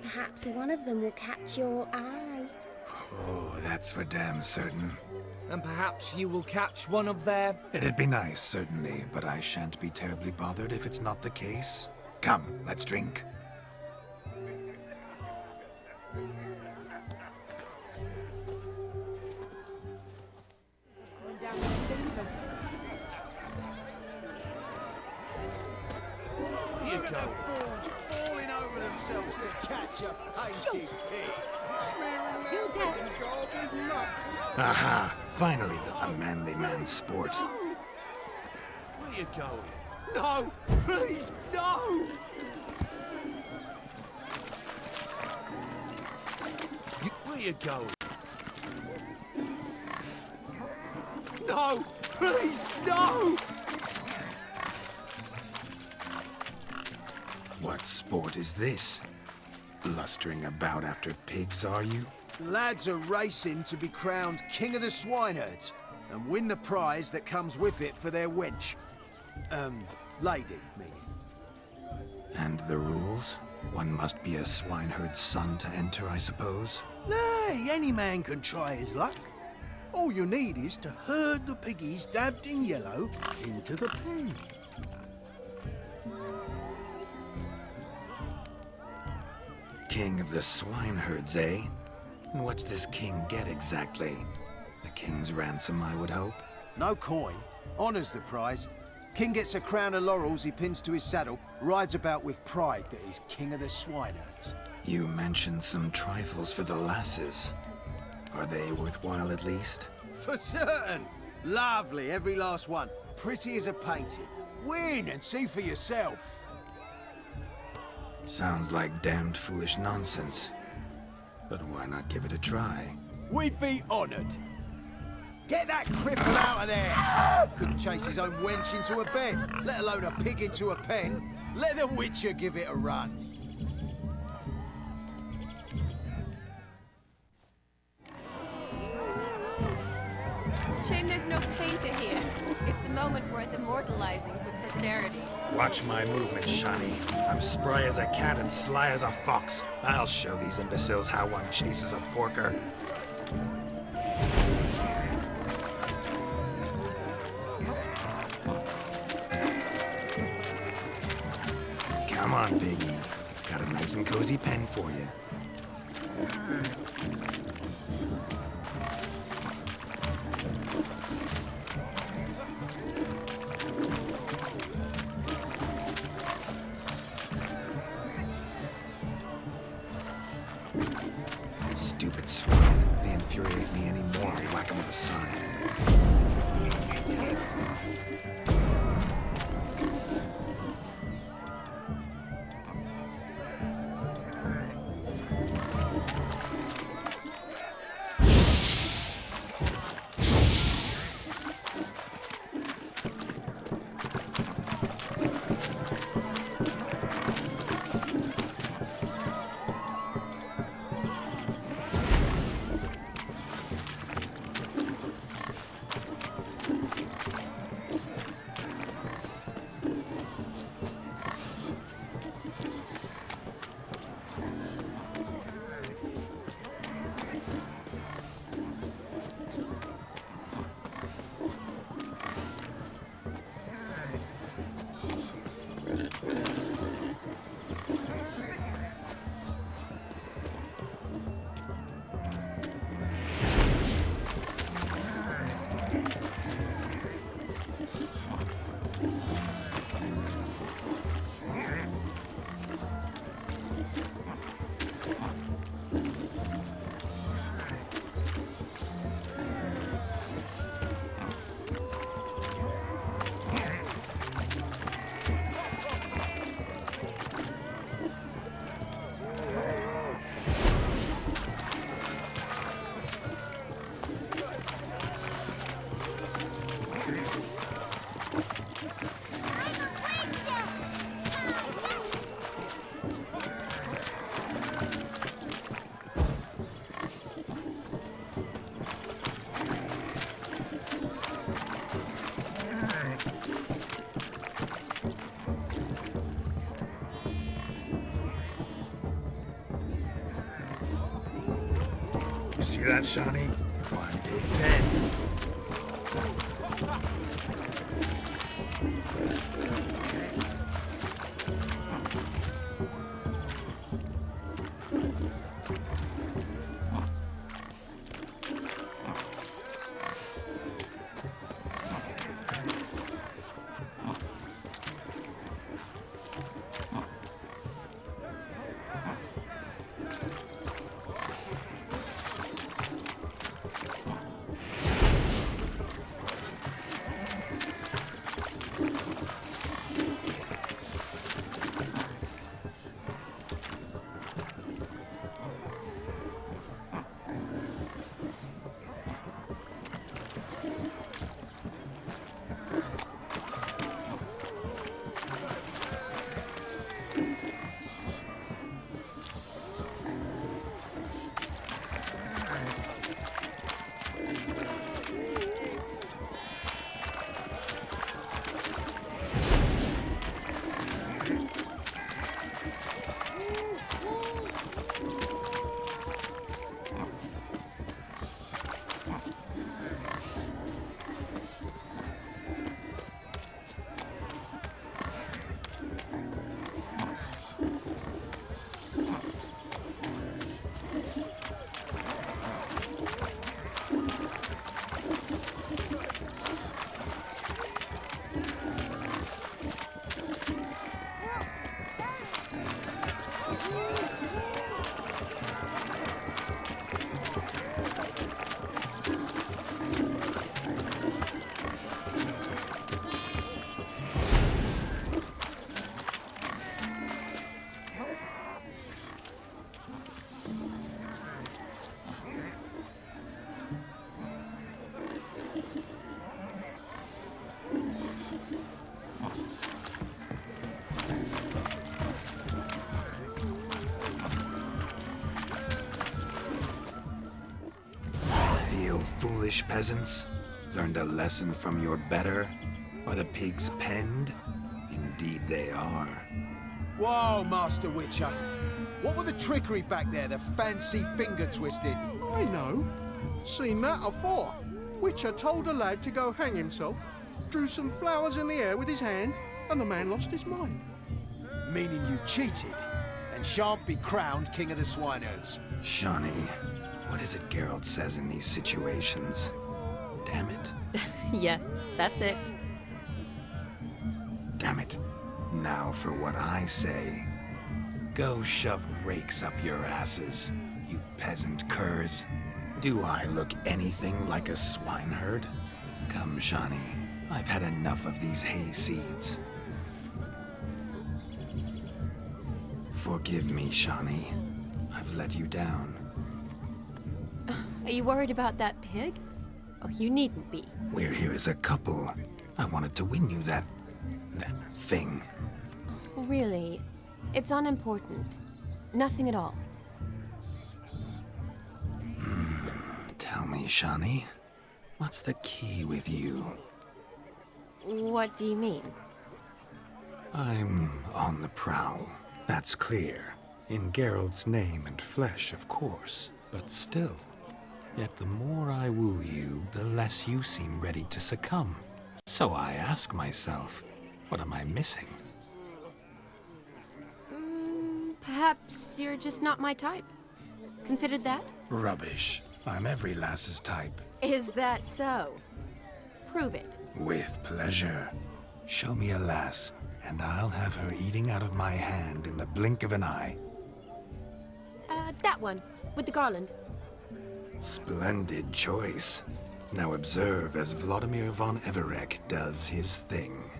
M: Perhaps one of them will catch your eye.
E: Oh, that's for damn certain.
D: And perhaps you will catch one of their...
E: It'd be nice, certainly, but I shan't be terribly bothered if it's not the case. Come, let's drink.
N: Where you going? Fools falling over themselves to catch a painted pig. Smearing their wooden gob with muck.
E: Aha! Finally, a manly man's sport.
N: Where you going? No! Please, no! Where you going? No! Please, no!
E: What sport is this? Blustering about after pigs, are you?
N: Lads are racing to be crowned King of the Swineherds and win the prize that comes with it for their wench. Lady, meaning.
E: And the rules? One must be a swineherd's son to enter, I suppose?
N: Nay, any man can try his luck. All you need is to herd the piggies dabbed in yellow into the pen.
E: King of the swineherds, eh? And what's this king get exactly? A king's ransom, I would hope?
N: No coin. Honours the prize. King gets a crown of laurels he pins to his saddle, rides about with pride that he's king of the swineherds.
E: You mentioned some trifles for the lasses.
F: Are they worthwhile at least?
N: For certain. Lovely, every last one. Pretty as a painting. Win and see for yourself.
F: Sounds like damned foolish nonsense. But why not give it a try?
N: We'd be honoured. Get that cripple out of there! Couldn't chase his own wench into a bed, let alone a pig into a pen. Let the Witcher give it a run.
H: Shame there's no painter here. It's a moment worth immortalizing for posterity.
F: Watch my movements, Shani. I'm spry as a cat and sly as a fox. I'll show these imbeciles how one chases a porker. Come on, piggy. Got a nice and cozy pen for you. Stupid swine. They infuriate me anymore. Whack 'em with a sign. You see that, Shani? One big pen. little foolish peasants? Learned a lesson from your better? Are the pigs penned? Indeed they are.
N: Whoa, Master Witcher. What were the trickery back there, the fancy finger twisting?
O: I know. Seen that afore. Witcher told a lad to go hang himself, drew some flowers in the air with his hand, and the man lost his mind.
N: Meaning you cheated, and shan't be crowned King of the Swineherds.
F: Shawnee, what is it Geralt says in these situations? Damn it.
H: Yes, that's it.
F: Damn it. Now for what I say. Go shove rakes up your asses, you peasant curs. Do I look anything like a swineherd? Come, Shawnee. I've had enough of these hay seeds. Forgive me, Shawnee. I've let you down.
H: Are you worried about that pig? Oh, you needn't be.
F: We're here as a couple. I wanted to win you that thing.
H: Really, it's unimportant. Nothing at all.
F: Tell me, Shawnee, what's the key with you?
H: What do you mean?
F: I'm on the prowl. That's clear. In Geralt's name and flesh, of course. But still. Yet the more I woo you, the less you seem ready to succumb. So I ask myself, what am I missing?
H: Perhaps you're just not my type. Considered that?
F: Rubbish. I'm every lass's type.
H: Is that so? Prove it.
F: With pleasure. Show me a lass, and I'll have her eating out of my hand in the blink of an eye.
H: That one, with the garland.
F: Splendid choice. Now observe as Vladimir von Everek does his thing.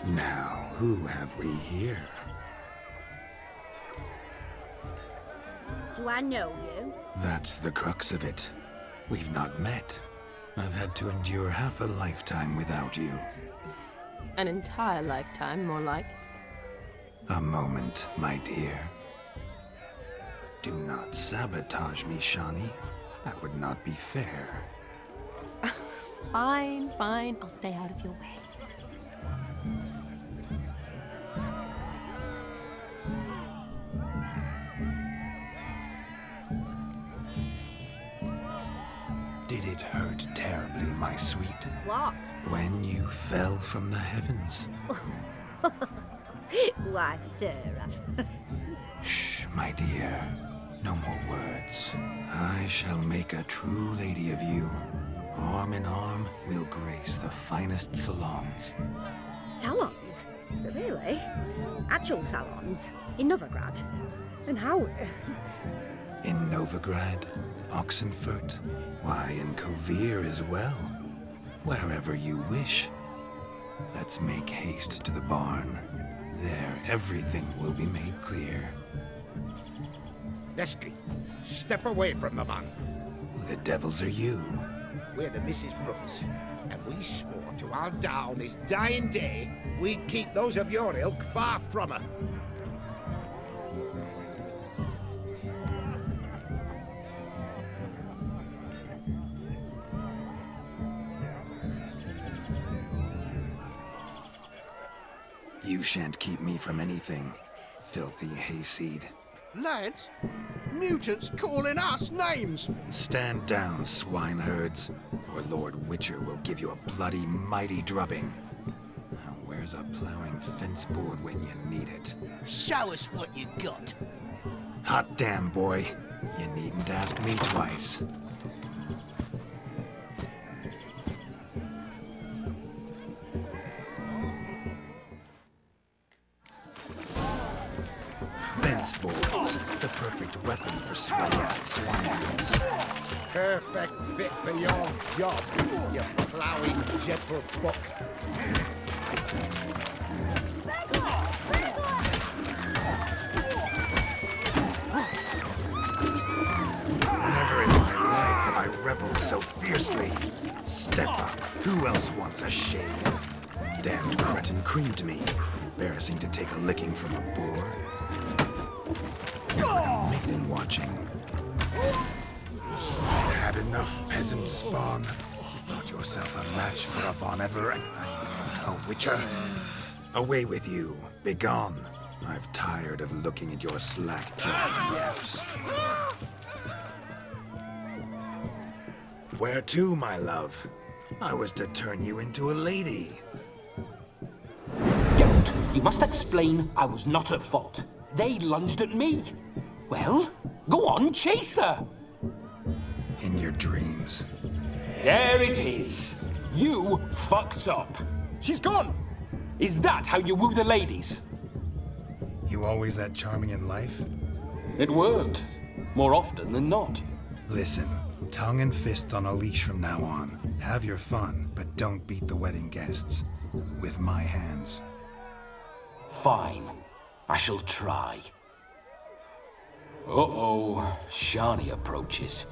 F: Now, who have we here?
M: Do I know you?
F: That's the crux of it. We've not met. I've had to endure half a lifetime without you.
H: An entire lifetime, more like.
F: A moment, my dear. Do not sabotage me, Shawnee. That would not be fair.
H: Fine, fine. I'll stay out of your way.
F: Did it hurt terribly, my sweet?
M: What?
F: When you fell from the heavens?
M: Why, Sarah.
F: Shh, my dear. No more words. I shall make a true lady of you. Arm in arm, we'll grace the finest salons.
M: Salons? Really? Actual salons? In Novigrad? And how?
F: In Novigrad, Oxenfurt, why, in Kovir as well. Wherever you wish. Let's make haste to the barn. There, everything will be made clear.
P: Lesky, step away from the man.
F: Who the devils are you?
P: We're the Mrs. Brothers, and we swore to our down his dying day we'd keep those of your ilk far from her.
F: You shan't keep me from anything, filthy hayseed.
O: Lads, mutants calling us names!
F: Stand down, swineherds, or Lord Witcher will give you a bloody mighty drubbing. Now, where's a plowing fence board when you need it?
G: Show us what you got.
F: Hot damn, boy. You needn't ask me twice. Fence boards, the perfect weapon for sweaty-ass swineherds.
P: Perfect fit for your job, you plowing gentle fuck.
F: Never in my life have I reveled so fiercely. Step up. Who else wants a shave? Damned cretin creamed me. Embarrassing to take a licking from a boar. And when a maiden watching. enough, peasant spawn. You thought yourself a match for a Von Everett? A witcher? Away with you. Begone. I've tired of looking at your slack-jawed yaps. Where to, my love? I was to turn you into a lady.
I: Geralt, you must explain I was not at fault. They lunged at me. Well, go on, chase her.
F: In your dreams.
I: There it is. You fucked up. She's gone. Is that how you woo the ladies?
F: You always that charming in life?
I: It worked. More often than not.
F: Listen, tongue and fists on a leash from now on. Have your fun, but don't beat the wedding guests. With my hands.
I: Fine. I shall try. Uh-oh. Shani approaches.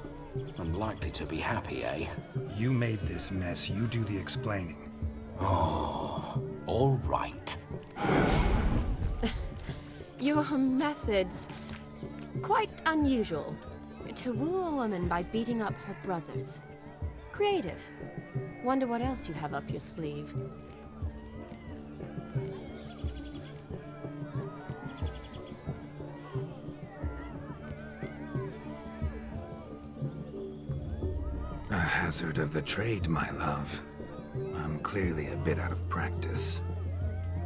I: Unlikely to be happy, eh?
F: You made this mess. You do the explaining.
I: Oh, all right.
H: Your methods... quite unusual. To woo a woman by beating up her brothers. Creative. Wonder what else you have up your sleeve.
F: A hazard of the trade, my love. I'm clearly a bit out of practice.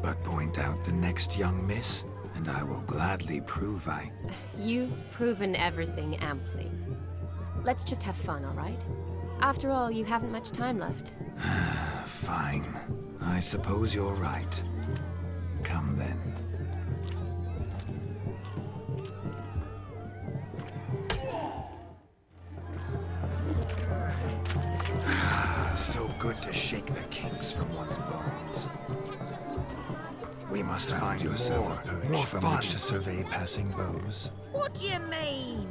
F: But point out the next young miss, and I will gladly prove I...
H: You've proven everything amply. Let's just have fun, all right? After all, you haven't much time left.
F: Fine. I suppose you're right. Come then. So good to shake the kinks from one's bones. We must find yourself a perch from which to survey passing bows.
J: What do you mean?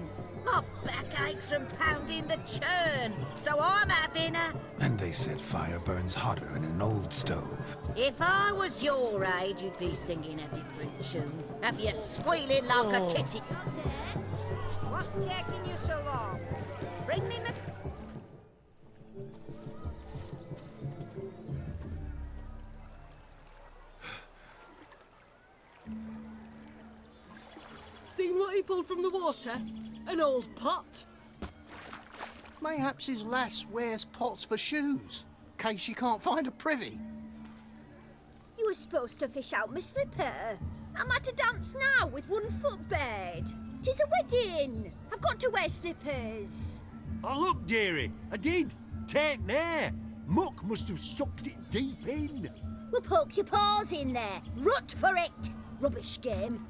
J: My back aches from pounding the churn, so I'm having a...
F: And they said fire burns hotter in an old stove.
J: If I was your age, you'd be singing a different tune. Have you squealing like a kitty? What's taking you so long? Bring me the...
L: Seen what he pulled from the water? An old pot.
O: Mayhaps his lass wears pots for shoes, case she can't find a privy.
M: You were supposed to fish out my slipper. I'm at a dance now with one foot bed. 'Tis a wedding. I've got to wear slippers.
N: Oh, look, dearie, I did. Tain't there. Muck must have sucked it deep in.
M: Well, poke your paws in there. Rut for it. Rubbish game.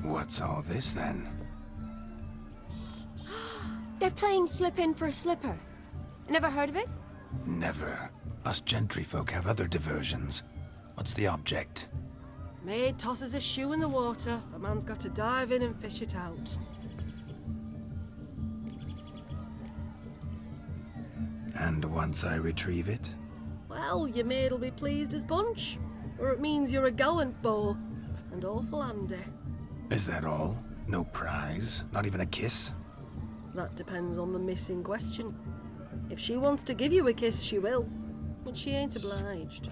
F: What's all this then?
H: They're playing slip in for a slipper. Never heard of it?
F: Never. Us gentry folk have other diversions. What's the object?
L: Maid tosses a shoe in the water. A man's got to dive in and fish it out.
F: And once I retrieve it?
L: Well, your maid'll be pleased as punch. Or it means you're a gallant beau. And awful handy.
F: Is that all? No prize? Not even a kiss?
L: That depends on the miss in question. If she wants to give you a kiss, she will. But she ain't obliged.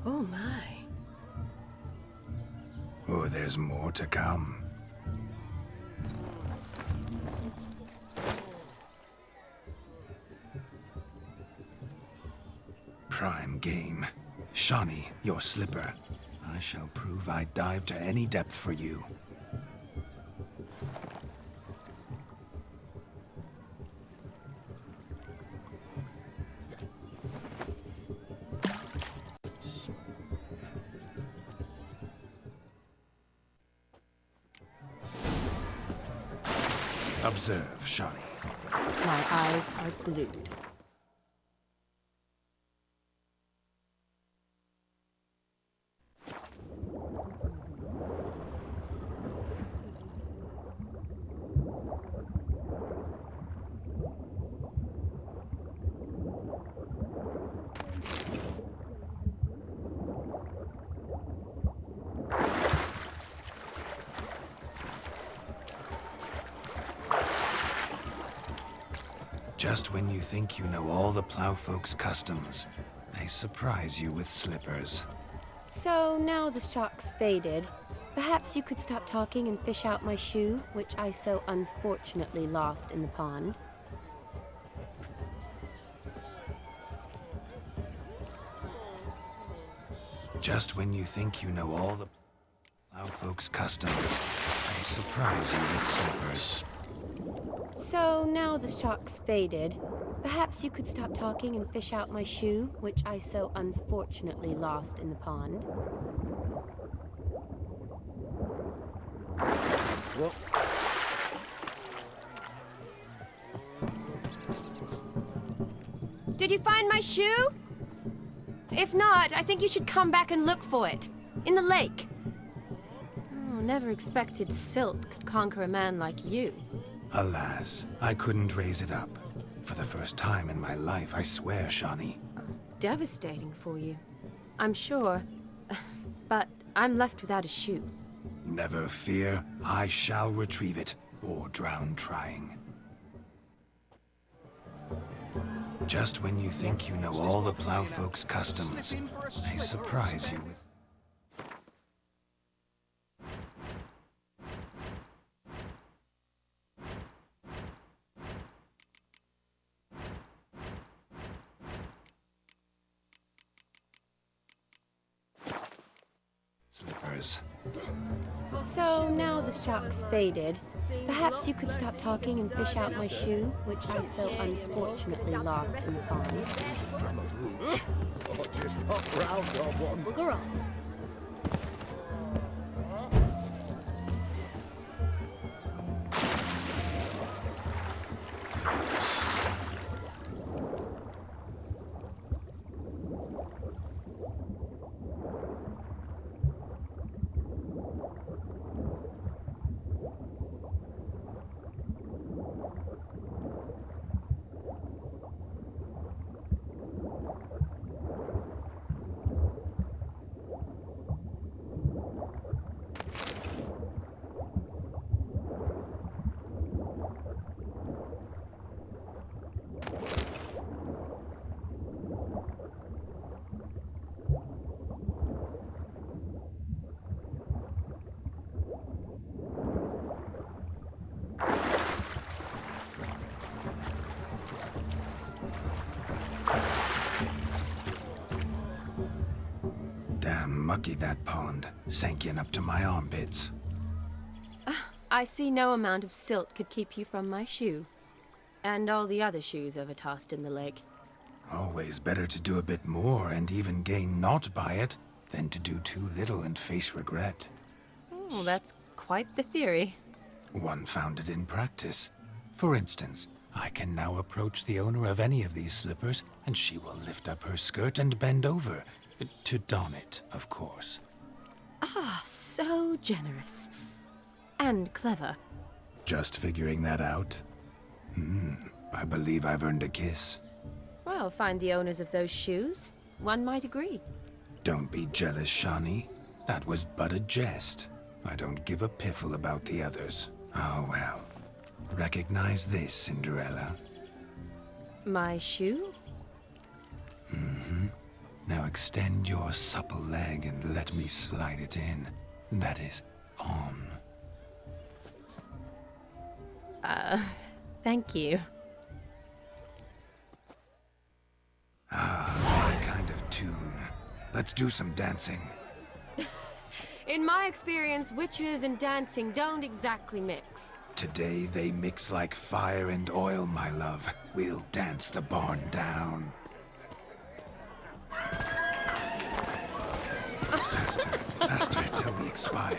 L: Oh my.
F: Oh, there's more to come. Prime game. Shani, your slipper. I shall prove I dive to any depth for you. Observe, Shani.
H: My eyes are glued.
F: Just when you think you know all the plowfolk's customs, they surprise you with slippers.
H: So now the shock's faded. Perhaps you could stop talking and fish out my shoe, which I so unfortunately lost in the pond.
F: Just when you think you know all the plowfolk's customs, they surprise you with slippers.
H: So now the shock's faded. Perhaps you could stop talking and fish out my shoe, which I so unfortunately lost in the pond.
P: Well,
H: did you find my shoe? If not, I think you should come back and look for it. In the lake. Oh, never expected silt could conquer a man like you.
F: Alas, I couldn't raise it up. For the first time in my life, I swear, Shawnee.
H: Devastating for you, I'm sure. But I'm left without a shoe.
F: Never fear, I shall retrieve it, or drown trying. Just when you think you know all the plowfolk's customs, they surprise you with... slippers.
H: So now the shock's faded. Perhaps you could stop talking and fish out my shoe, which I so unfortunately lost in the pond.
C: Or just hop round on one.
L: Bugger off.
F: Damn mucky that pond, sank in up to my armpits.
H: I see no amount of silt could keep you from my shoe. And all the other shoes ever tossed in the lake.
F: Always better to do a bit more and even gain naught by it, than to do too little and face regret.
H: Oh, that's quite the theory.
F: One founded in practice. For instance, I can now approach the owner of any of these slippers, and she will lift up her skirt and bend over. To don it, of course.
H: Ah, so generous. And clever.
F: Just figuring that out? I believe I've earned a kiss.
H: Well, find the owners of those shoes. One might agree.
F: Don't be jealous, Shawnee. That was but a jest. I don't give a piffle about the others. Oh well. Recognize this, Cinderella.
H: My shoe?
F: Now extend your supple leg and let me slide it in. That is, on.
H: Thank you.
F: My kind of tune. Let's do some dancing.
H: In my experience, witches and dancing don't exactly mix.
F: Today they mix like fire and oil, my love. We'll dance the barn down. Faster, faster, till we expire.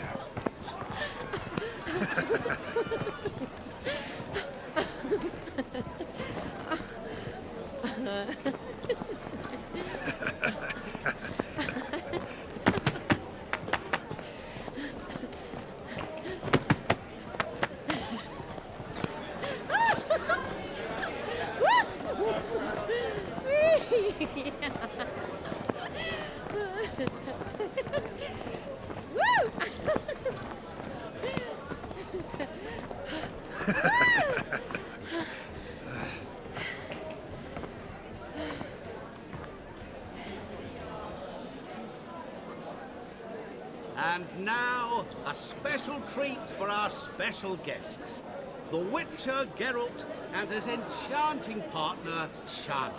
Q: a special treat for our special guests. The Witcher Geralt and his enchanting partner, Shani.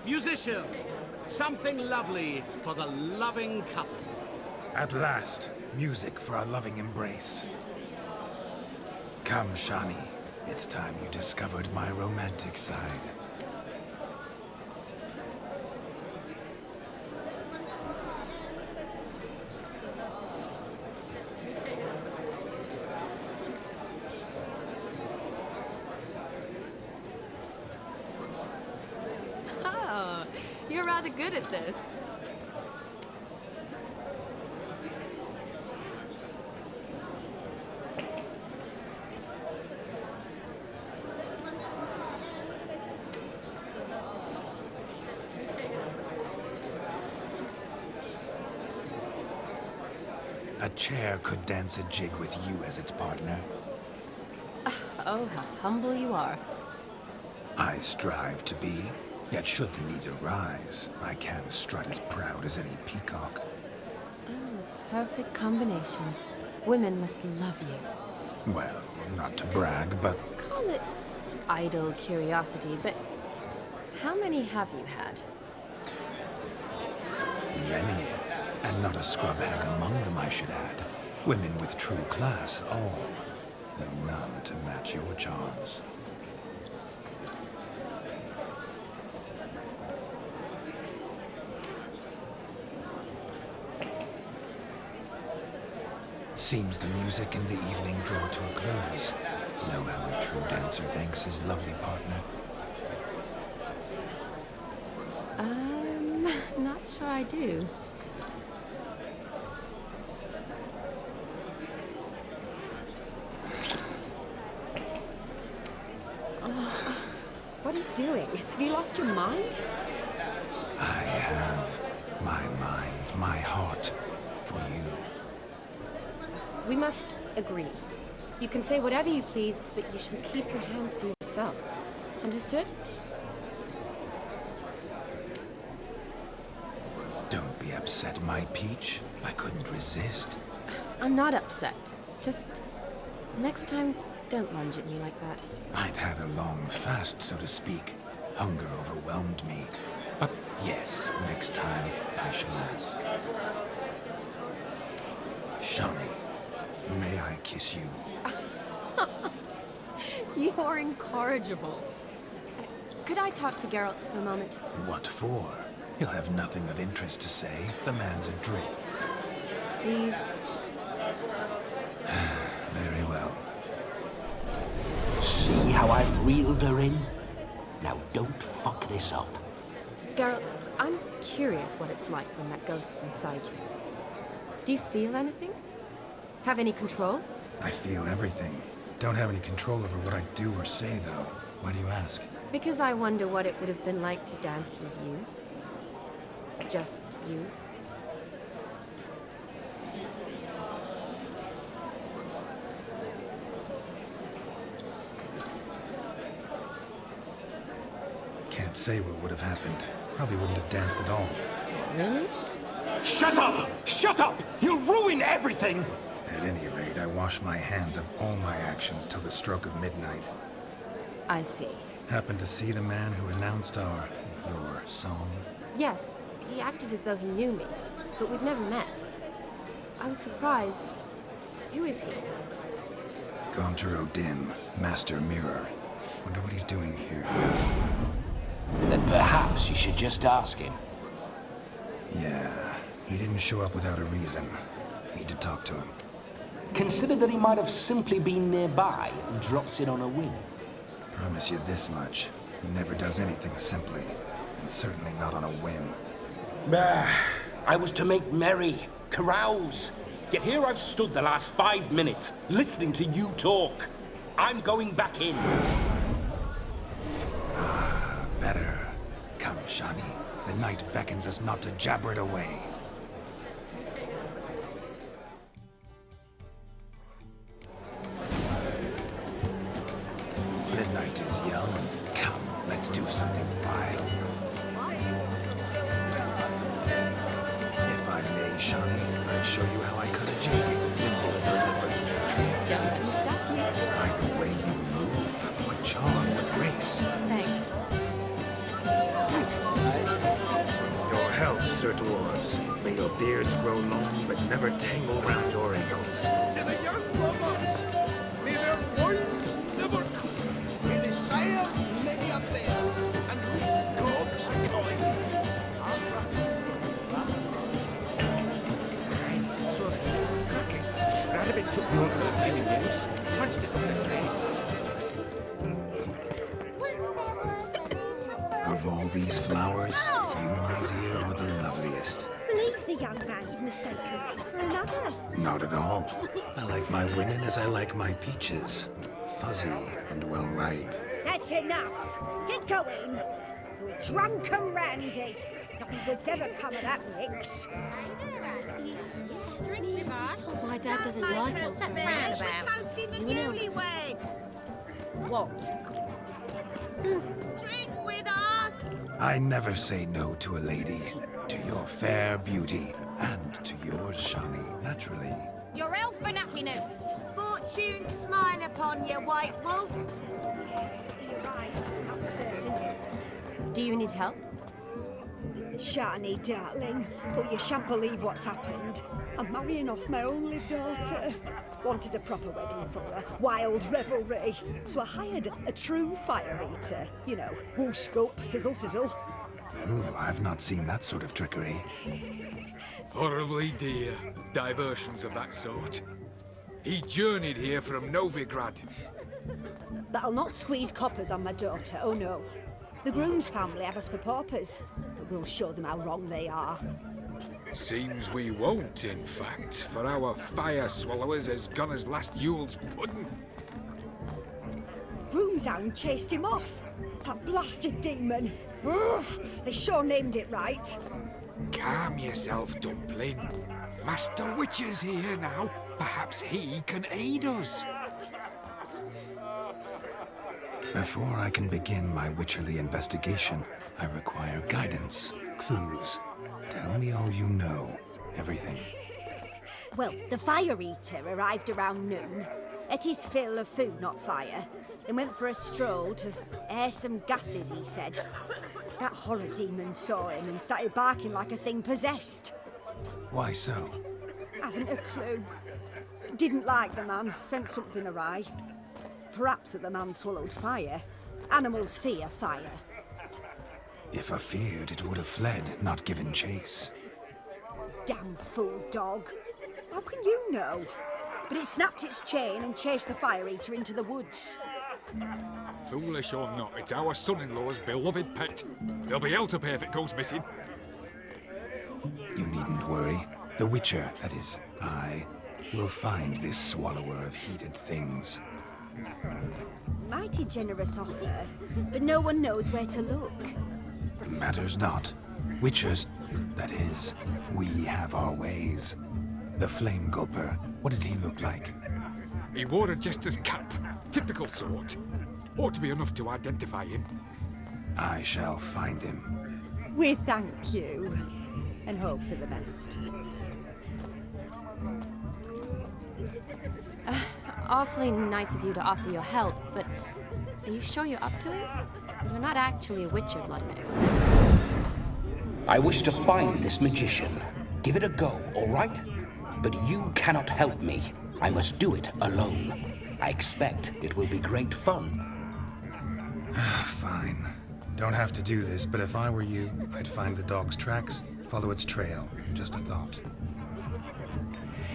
Q: Musicians, something lovely for the loving couple.
F: At last, music for our loving embrace. Come, Shani. It's time you discovered my romantic side.
H: Oh, you're rather good at this.
F: A chair could dance a jig with you as its partner.
H: Oh, how humble you are.
F: I strive to be, yet should the need arise, I can strut as proud as any peacock.
H: Oh, perfect combination. Women must love you.
F: Well, not to brag, but
H: Call it idle curiosity, but how many have you had?
F: many. And not a scrub hag among them, I should add. Women with true class, all. Though none to match your charms. Seems the music and the evening draw to a close. Know how a true dancer thanks his lovely partner.
H: Not sure I do.
R: What are you doing? Have you lost your mind?
F: I have my mind, my heart for you.
R: We must agree. You can say whatever you please, but you shall keep your hands to yourself. Understood?
F: Don't be upset, my peach. I couldn't resist.
R: I'm not upset. Just next time, don't lunge at me like that.
F: I'd had a long fast, so to speak. Hunger overwhelmed me. But yes, next time I shall ask. Shani, may I kiss you?
R: You're incorrigible.
H: Could I talk to Geralt for a moment?
F: What for? He'll have nothing of interest to say. The man's a drip.
R: Please.
F: Very well.
I: See how I've reeled her in? Now don't fuck this up.
R: Geralt, I'm curious what it's like when that ghost's inside you. Do you feel anything? Have any control?
E: I feel everything. Don't have any control over what I do or say, though. Why do you ask?
R: Because I wonder what it would have been like to dance with you. Just you.
E: Can't say what would have happened. Probably wouldn't have danced at all.
R: Really?
F: Shut up! Shut up! You'll ruin everything!
E: At any rate, I wash my hands of all my actions till the stroke of midnight.
R: I see.
E: Happened to see the man who announced your song?
R: Yes, he acted as though he knew me, but we've never met. I was surprised. Who is he?
E: Gaunter Odin, Master Mirror. Wonder what he's doing here.
I: Then perhaps you should just ask him.
E: Yeah, he didn't show up without a reason. Need to talk to him.
I: Consider that he might have simply been nearby and dropped in on a whim.
E: Promise you this much. He never does anything simply, and certainly not on a whim.
I: I was to make merry, carouse. Yet here I've stood the last 5 minutes, listening to you talk. I'm going back in.
F: Better. Come, Shani. The night beckons us not to jabber it away. The night is young. Come, let's do something wild. If I may Shawnee, I'd show you how I cut a jig, nimble as a leopard.
R: Don't let me stop you.
F: By the way you move, what charm, what grace.
R: Thanks.
F: Your health, Sir Dwarves. May your beards grow long, but never tangle round your ankles.
O: To the young brothers, may their loins never cool. May they sire many a bear, and reap gobs of coin.
P: So if crackers, Radovid took the order of the flaming news, punched it up the trades.
F: Of all these flowers, you, my dear, are the loveliest.
M: Believe the young man's mistaken for another.
F: Not at all. I like my women as I like my peaches. Fuzzy and well ripe.
M: That's enough. Get going. You're drunk and randy. Nothing good's ever come of that mix.
H: My dad doesn't like us to frown about.
J: Toasting the newlyweds.
M: What?
J: Drink with us.
F: I never say no to a lady. To your fair beauty. And to yours, Shawnee, naturally.
J: Your elfin happiness. Fortune smile upon you, White Wolf.
M: You're right, that's certain.
H: Do you need help?
M: Shawnee, darling, but you shan't believe what's happened. I'm marrying off my only daughter. Wanted a proper wedding for her, wild revelry. So I hired a true fire eater. You know, wool scoop, sizzle, sizzle.
F: Ooh, I've not seen that sort of trickery.
S: Horribly dear diversions of that sort. He journeyed here from Novigrad.
M: But I'll not squeeze coppers on my daughter, oh no. The groom's family have us for paupers, but we'll show them how wrong they are.
S: Seems we won't, in fact, for our fire swallowers has gone as last Yule's pudding.
M: Groom's hound chased him off. That blasted demon. Ugh, they sure named it right.
S: Calm yourself, Dumpling. Master Witcher's here now. Perhaps he can aid us.
F: Before I can begin my witcherly investigation, I require guidance, clues. Tell me all you know. Everything.
M: Well, the fire eater arrived around noon. Ate his fill of food, not fire. Then went for a stroll to air some gases, he said. That horror demon saw him and started barking like a thing possessed.
F: Why so?
M: Haven't a clue. Didn't like the man, sent something awry. Perhaps that the man swallowed fire. Animals fear fire.
F: If I feared, it would have fled, not given chase.
M: Damn fool dog. How can you know? But it snapped its chain and chased the fire eater into the woods.
S: Foolish or not, it's our son-in-law's beloved pet. There'll be hell to pay if it goes missing.
F: You needn't worry. The Witcher, that is, I, will find this swallower of heated things.
M: Mighty generous offer, but no one knows where to look.
F: Matters not. Witchers, that is, we have our ways. The Flame Gulper, what did he look like?
S: He wore a jester's cap. Typical sort. Ought to be enough to identify him.
F: I shall find him.
M: We thank you, and hope for the best.
H: Awfully nice of you to offer your help, but are you sure you're up to it? You're not actually a witcher, Vladimir.
I: I wish to find this magician. Give it a go, all right? But you cannot help me. I must do it alone. I expect it will be great fun.
E: Fine. Don't have to do this, but if I were you, I'd find the dog's tracks, follow its trail. Just a thought.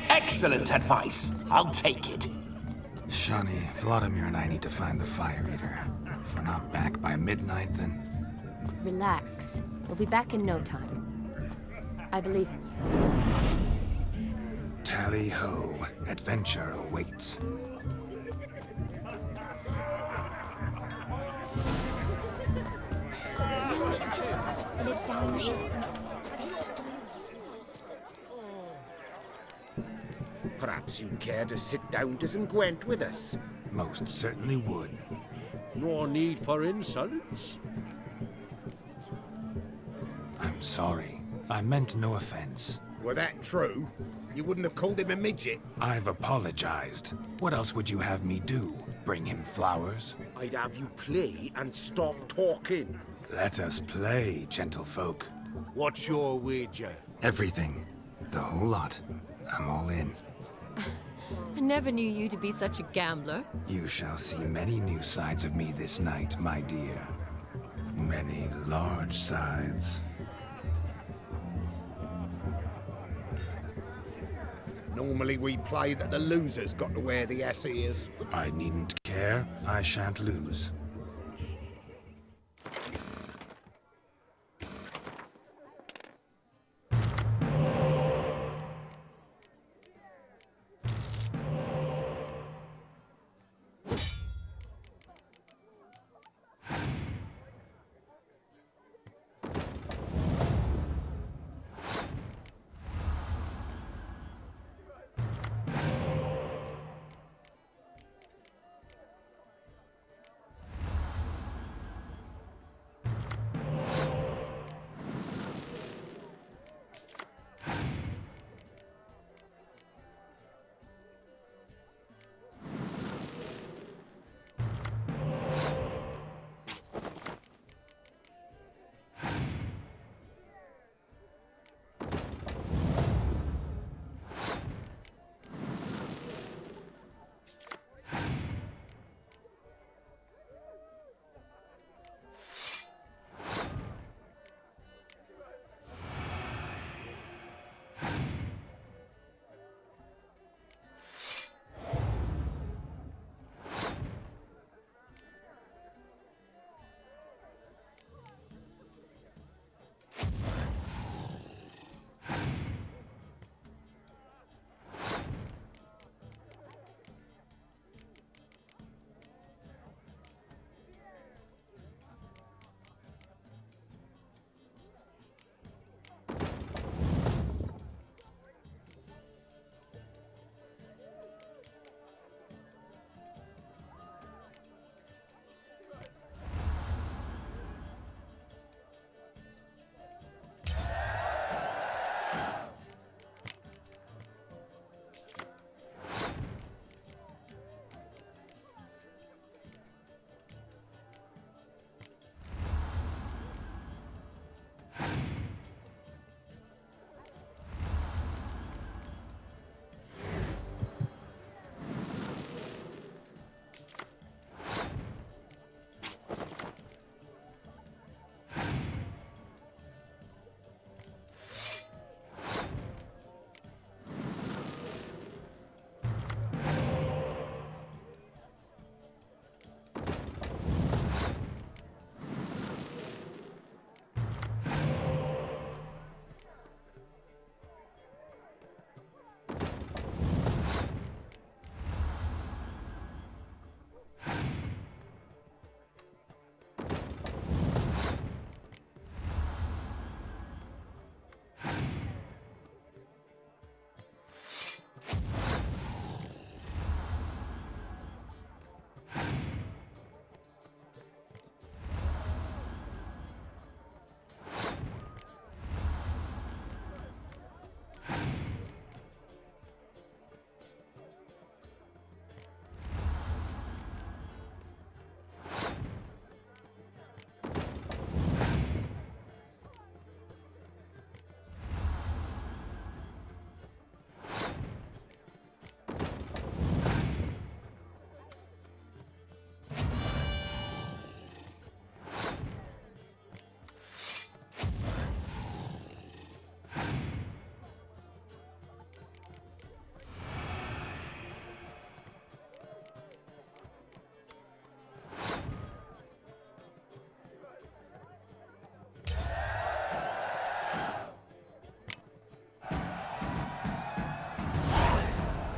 I: Excellent advice. I'll take it.
E: Shawnee, Vladimir and I need to find the fire eater. If we're not back by midnight, then...
H: Relax. We'll be back in no time. I believe in you.
F: Tally-ho. Adventure awaits.
M: Lives down there.
P: Perhaps you'd care to sit down to some Gwent with us?
F: Most certainly would.
T: No need for insults.
F: I'm sorry. I meant no offense.
P: Were that true, you wouldn't have called him a midget.
F: I've apologized. What else would you have me do? Bring him flowers?
T: I'd have you play and stop talking.
F: Let us play, gentlefolk.
T: What's your wager?
F: Everything. The whole lot. I'm all in.
R: I never knew you to be such a gambler.
F: You shall see many new sides of me this night, my dear. Many large sides.
P: Normally we play that the loser's got to wear the ass ears.
F: I needn't care. I shan't lose.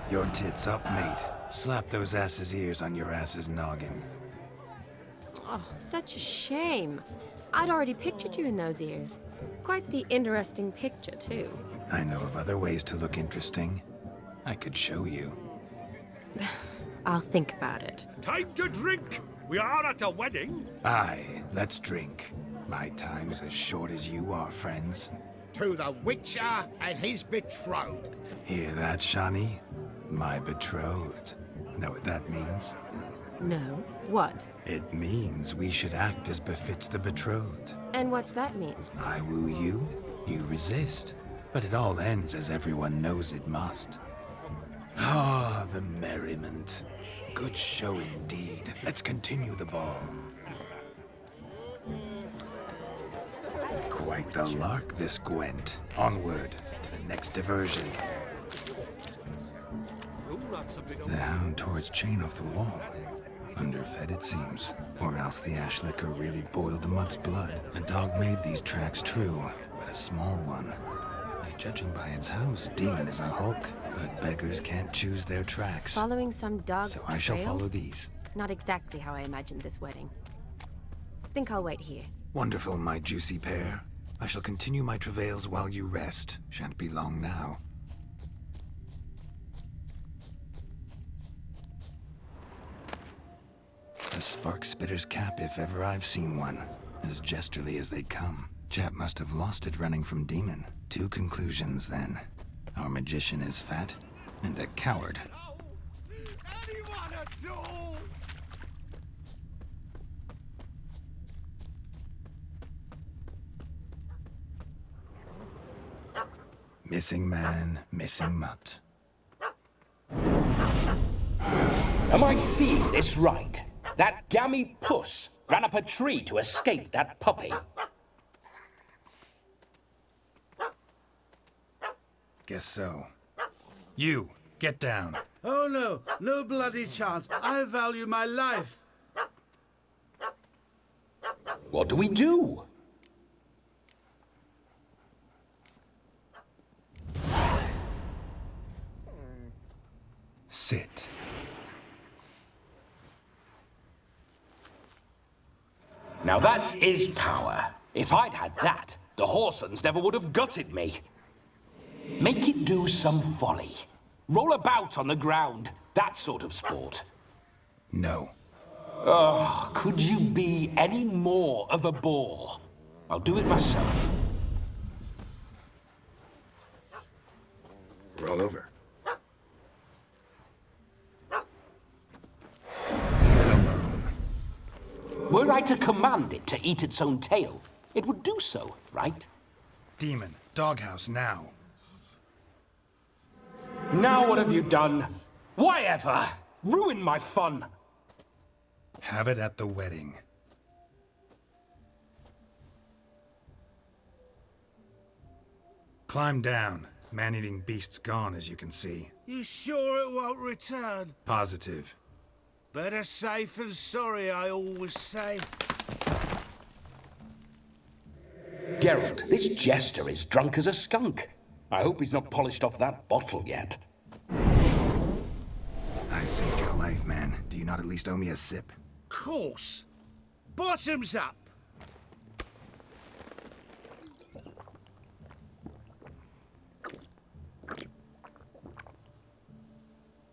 F: Your tits up, mate. Slap those asses' ears on your ass's noggin.
R: Oh, such a shame. I'd already pictured you in those ears. Quite the interesting picture, too.
F: I know of other ways to look interesting. I could show you.
R: I'll think about it.
T: Time to drink! We are at a wedding.
F: Aye, let's drink. My time's as short as you are, friends.
P: to the Witcher and his betrothed.
F: Hear that, Shani? My betrothed. Know what that means?
H: No. What?
F: It means we should act as befits the betrothed.
H: And what's that mean?
F: I woo you, you resist. But it all ends as everyone knows it must. Ah, the merriment. Good show indeed. Let's continue the ball. Quite the lark, this Gwent. Onward to the next diversion. The hound tore its chain off the wall. Underfed, it seems. Or else the ash liquor really boiled the mutt's blood. A dog made these tracks true, but a small one. Judging by its house, Demon is a hulk, but beggars can't choose their tracks.
H: Following some dog's
F: So I shall follow these.
H: Not exactly how I imagined this wedding. Think I'll wait here.
F: Wonderful, my juicy pair. I shall continue my travails while you rest. Shan't be long now. A spark spitter's cap if ever I've seen one. As jesterly as they come. Chap must have lost it running from Demon. 2 conclusions, then. Our magician is fat, and a coward.
P: Anyone at all?
F: Missing man, missing mutt.
I: Am I seeing this right? That gammy puss ran up a tree to escape that puppy.
F: Guess so. You, get down.
Q: Oh no, no bloody chance. I value my life.
I: What do we do?
F: Sit.
I: Now that is power. If I'd had that, the Horsons never would have gutted me. Make it do some folly. Roll about on the ground. That sort of sport.
F: No.
I: Oh, could you be any more of a bore? I'll do it myself.
F: Roll over.
I: Were I to command it to eat its own tail, it would do so, right?
F: Demon, doghouse now.
I: Now what have you done? Why ever? Ruin my fun.
F: Have it at the wedding. Climb down. Man-eating beast's gone, as you can see.
Q: You sure it won't return?
F: Positive.
Q: Better safe than sorry, I always say.
I: Geralt, this jester is drunk as a skunk. I hope he's not polished off that bottle yet.
F: I saved your life, man. Do you not at least owe me a sip?
Q: Course. Bottoms up.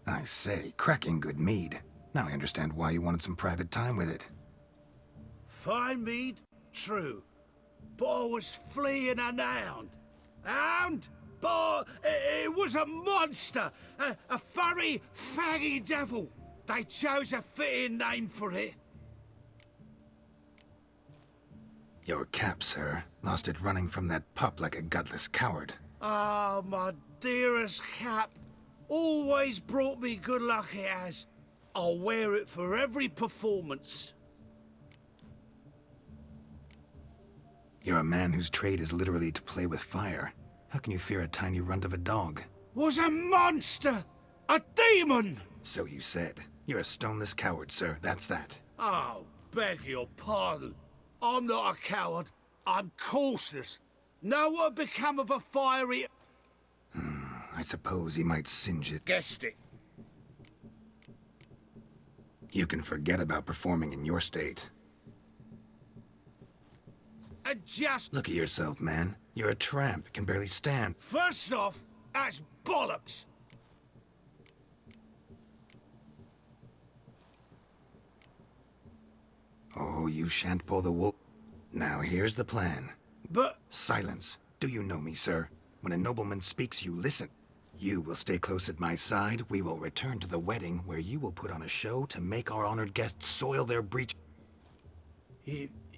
F: I say, cracking good mead. Now I understand why you wanted some private time with it.
Q: Fine mead? True. But I was fleeing an hound. Hound? But it was a monster! A furry, faggy devil! They chose a fitting name for it.
F: Your cap, sir. Lost it running from that pup like a gutless coward.
Q: Ah, my dearest cap. Always brought me good luck it has. I'll wear it for every performance.
F: You're a man whose trade is literally to play with fire. How can you fear a tiny runt of a dog?
Q: Was a monster! A demon!
F: So you said. You're a stoneless coward, sir. That's that.
Q: Oh, beg your pardon. I'm not a coward. I'm cautious. Know what become of a fiery...
F: I suppose he might singe it.
Q: Guessed it.
F: You can forget about performing in your state.
Q: Just...
F: Look at yourself, man. You're a tramp, can barely stand.
Q: First off, that's bollocks.
F: Oh, you shan't pull the wool. Now, here's the plan.
Q: But...
F: Silence. Do you know me, sir? When a nobleman speaks, you listen. You will stay close at my side. We will return to the wedding, where you will put on a show to make our honored guests soil their breech.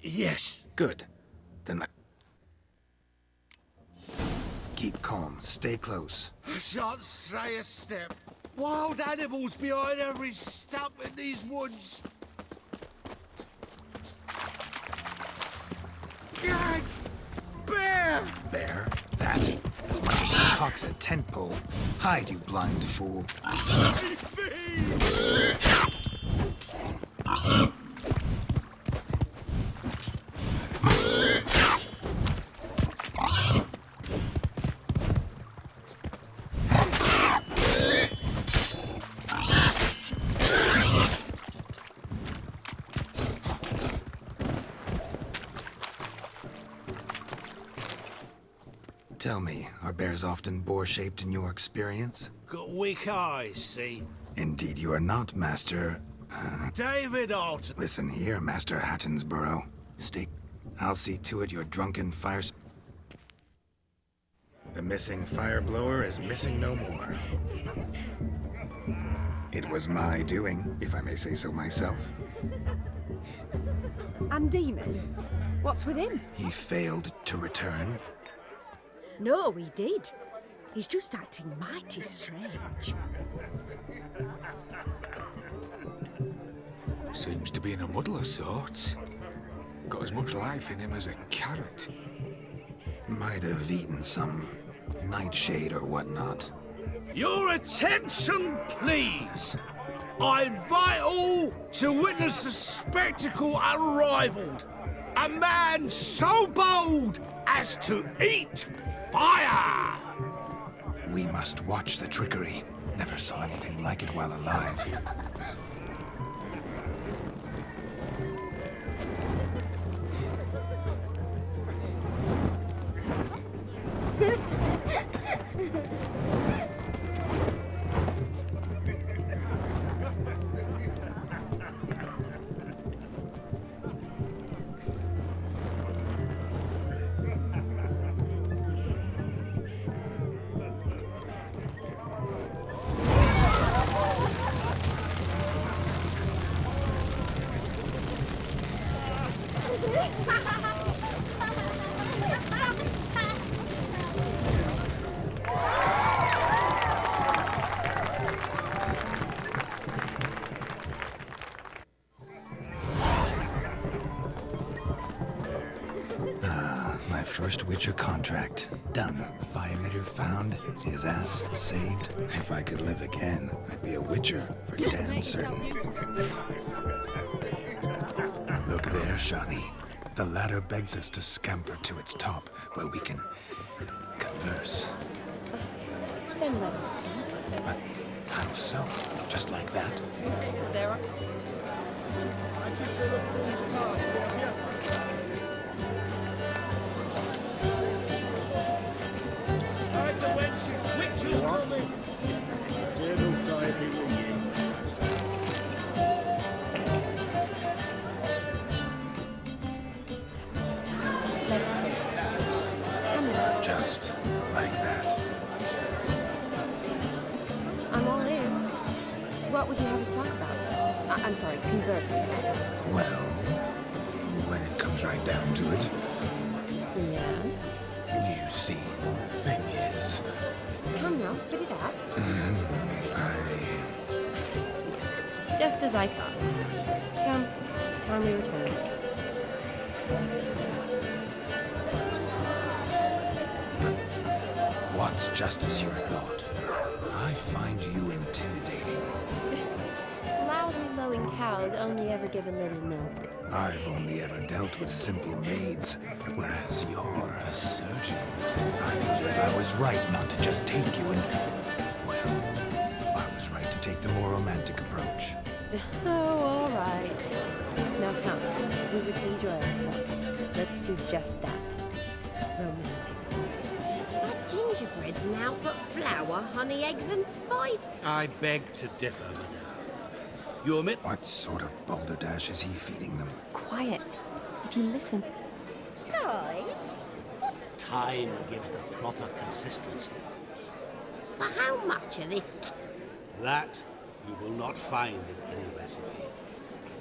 N: Yes.
F: Good. Then keep calm. Stay close.
N: I shan't stray a step. Wild animals behind every stump in these woods. Gags! Bear!
F: Bear? That? As much as he cocks a tent pole. Hide, you blind fool. Tell me, are bears often boar-shaped in your experience?
N: Got weak eyes, see?
F: Indeed you are not, Master...
N: David Alton.
F: Listen here, Master Hattonsborough. I'll see to it your drunken fire... The missing fire blower is missing no more. It was my doing, if I may say so myself.
M: And Demon? What's with him?
F: He failed to return.
M: No, he did. He's just acting mighty strange.
S: Seems to be in a muddle of sorts. Got as much life in him as a carrot.
F: Might have eaten some nightshade or whatnot.
N: Your attention, please! I invite all to witness a spectacle unrivaled. A man so bold as to eat fire!
F: We must watch the trickery. Never saw anything like it while alive. My first Witcher contract. Done. Fire meter found. His ass saved. If I could live again, I'd be a Witcher for damn certain. Look there, Shani. The ladder begs us to scamper to its top, where we can converse.
H: Then let us scamper.
F: But how so? Just like that?
H: There are...
G: How'd you feel a fool's past, have you? Hide the wenches, witches coming! Dear no fire be with you.
H: Let's see. Come on.
F: Just like that.
H: I'm all ears. What would you have us talk about? I'm sorry, converse.
F: Well, when it comes right down to it.
H: Yes?
F: You see, thing is...
H: Come now, spit it out. Just as I thought. Come, it's time we return.
F: What's just as you thought? I find you intimidating.
H: Loud and lowing cows only ever give a little milk.
F: I've only ever dealt with simple maids, whereas you're a surgeon. I believe I was right not to just take you and... Well, I was right to take the more romantic approach.
H: Oh, all right. Now come, we were to enjoy ourselves. Let's do just that. Romantic.
J: That gingerbread's now but flour, honey, eggs and spice.
N: I beg to differ, madame. You omit...
F: What sort of balderdash is he feeding them?
H: Quiet. If you listen.
J: Time?
Q: Time gives the proper consistency.
J: So how much of this
Q: That you will not find in any recipe.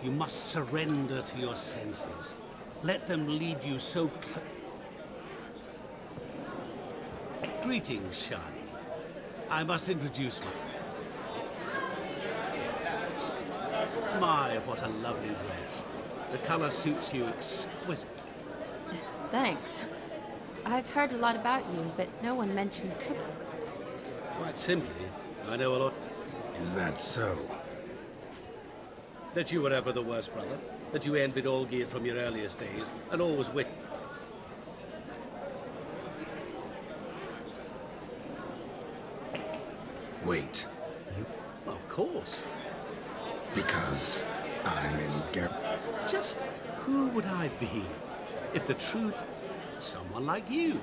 Q: You must surrender to your senses. Let them lead you so Greetings, Shani. I must introduce My, what a lovely dress. The color suits you exquisitely.
R: Thanks. I've heard a lot about you, but no one mentioned cooking.
Q: Quite simply, I know a lot.
E: Is that so?
Q: That you were ever the worst brother, that you envied Olgierd from your earliest days, and always wicked.
E: Wait.
Q: Of course.
E: Because I'm in
Q: Just who would I be if the true... someone like you?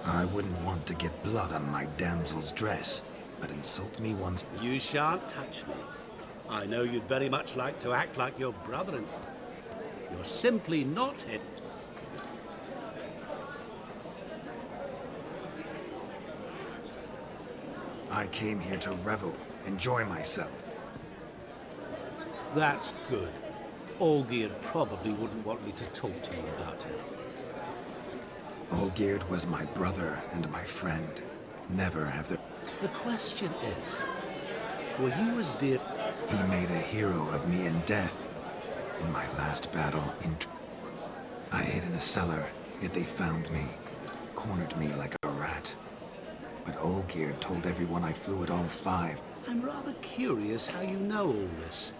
E: I wouldn't want to get blood on my damsel's dress, but insult me once.
Q: You shan't touch me. I know you'd very much like to act like your brother, and you're simply not it.
E: I came here to revel, enjoy myself.
Q: That's good. Olgierd probably wouldn't want me to talk to you about him.
E: Olgierd was my brother and my friend. Never have the...
Q: The question is, were you as dear...
E: He made a hero of me in death. In my last battle, I hid in a cellar, yet they found me. Cornered me like a rat. But Olgierd told everyone I flew at all 5.
Q: I'm rather curious how you know all this.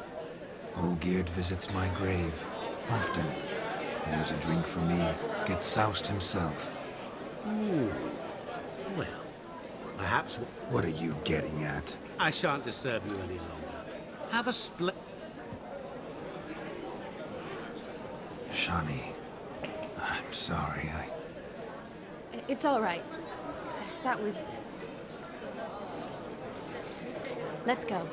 E: Olgierd visits my grave, often. Pours a drink for me, gets soused himself.
Q: Well, perhaps...
E: What are you getting at?
Q: I shan't disturb you any longer. Have a split...
E: Shani, I'm sorry,
R: It's all right. That was... Let's go.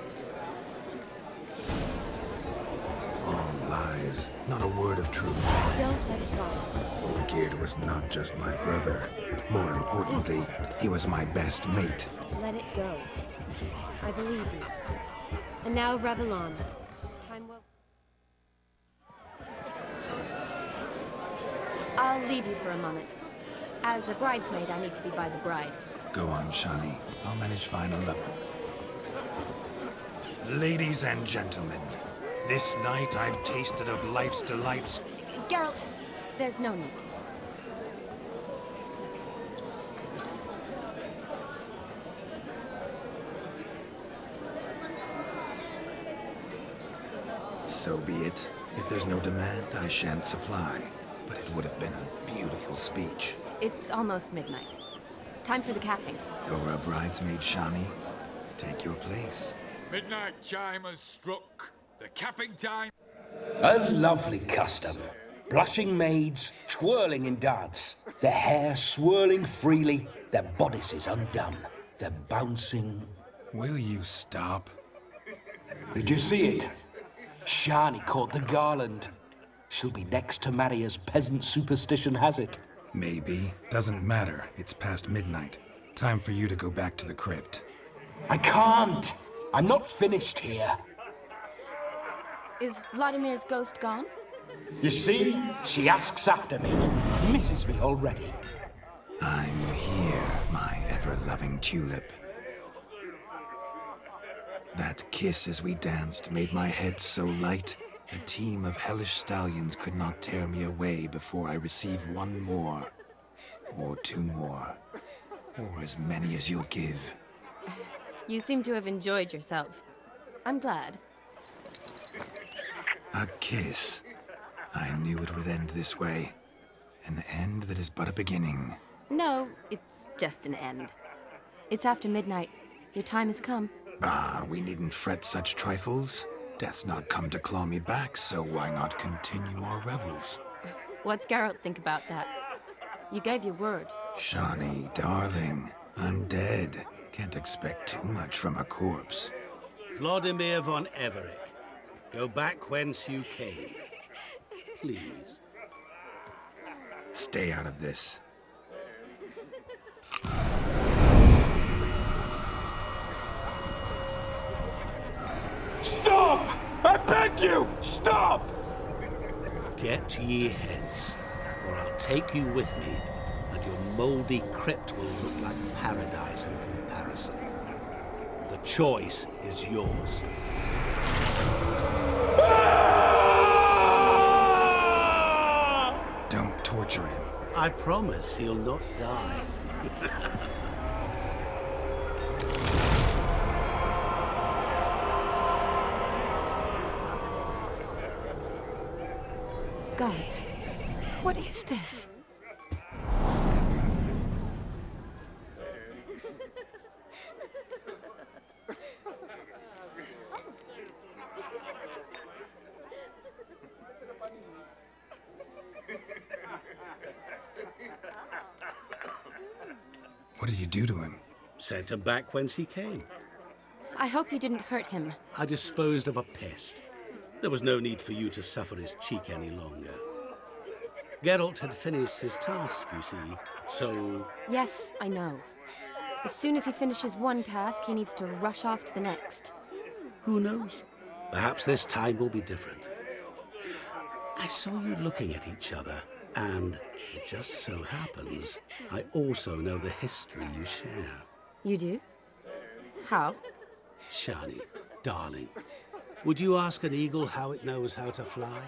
E: All lies, not a word of truth.
R: Don't let it go.
E: Olgierd was not just my brother. More importantly, he was my best mate.
R: Let it go. I believe you. And now revel on. Time will... I'll leave you for a moment. As a bridesmaid, I need to be by the bride.
E: Go on, Shani. I'll manage final up. Ladies and gentlemen, this night I've tasted of life's delights.
R: Geralt, there's no need.
E: So be it. If there's no demand, I shan't supply. But it would have been a beautiful speech.
R: It's almost midnight. Time for the capping.
E: You're a bridesmaid, Shani. Take your place.
S: Midnight chime has struck. The capping time.
I: A lovely custom. Blushing maids, twirling in dance. Their hair swirling freely, their bodices undone. They're bouncing...
E: Will you stop?
I: Did you see it? Shani caught the garland. She'll be next to marry as peasant superstition has it.
E: Maybe. Doesn't matter. It's past midnight. Time for you to go back to the crypt.
I: I can't! I'm not finished here.
R: Is Vladimir's ghost gone?
I: You see? She asks after me. Misses me already.
E: I'm here, my ever-loving tulip. That kiss as we danced made my head so light, a team of hellish stallions could not tear me away before I receive one more. Or 2 more. Or as many as you'll give.
R: You seem to have enjoyed yourself. I'm glad.
E: A kiss. I knew it would end this way. An end that is but a beginning.
R: No, it's just an end. It's after midnight. Your time has come.
E: Ah, we needn't fret such trifles. Death's not come to claw me back, so why not continue our revels?
R: What's Geralt think about that? You gave your word.
E: Shani, darling, I'm dead. Can't expect too much from a corpse.
Q: Vladimir von Everick, go back whence you came. Please.
E: Stay out of this.
S: Stop! I beg you! Stop!
Q: Get ye hence, or I'll take you with me, and your mouldy crypt will look like paradise in comparison. The choice is yours.
E: Don't torture him.
Q: I promise he'll not die.
R: Gods, what is this?
E: What did you do to him?
Q: Sent him back whence he came.
R: I hope you didn't hurt him.
Q: I disposed of a pest. There was no need for you to suffer his cheek any longer. Geralt had finished his task, you see, so...
R: Yes, I know. As soon as he finishes one task, he needs to rush off to the next.
Q: Who knows? Perhaps this time will be different. I saw you looking at each other, and it just so happens I also know the history you share.
R: You do? How?
Q: Shani, darling, would you ask an eagle how it knows how to fly?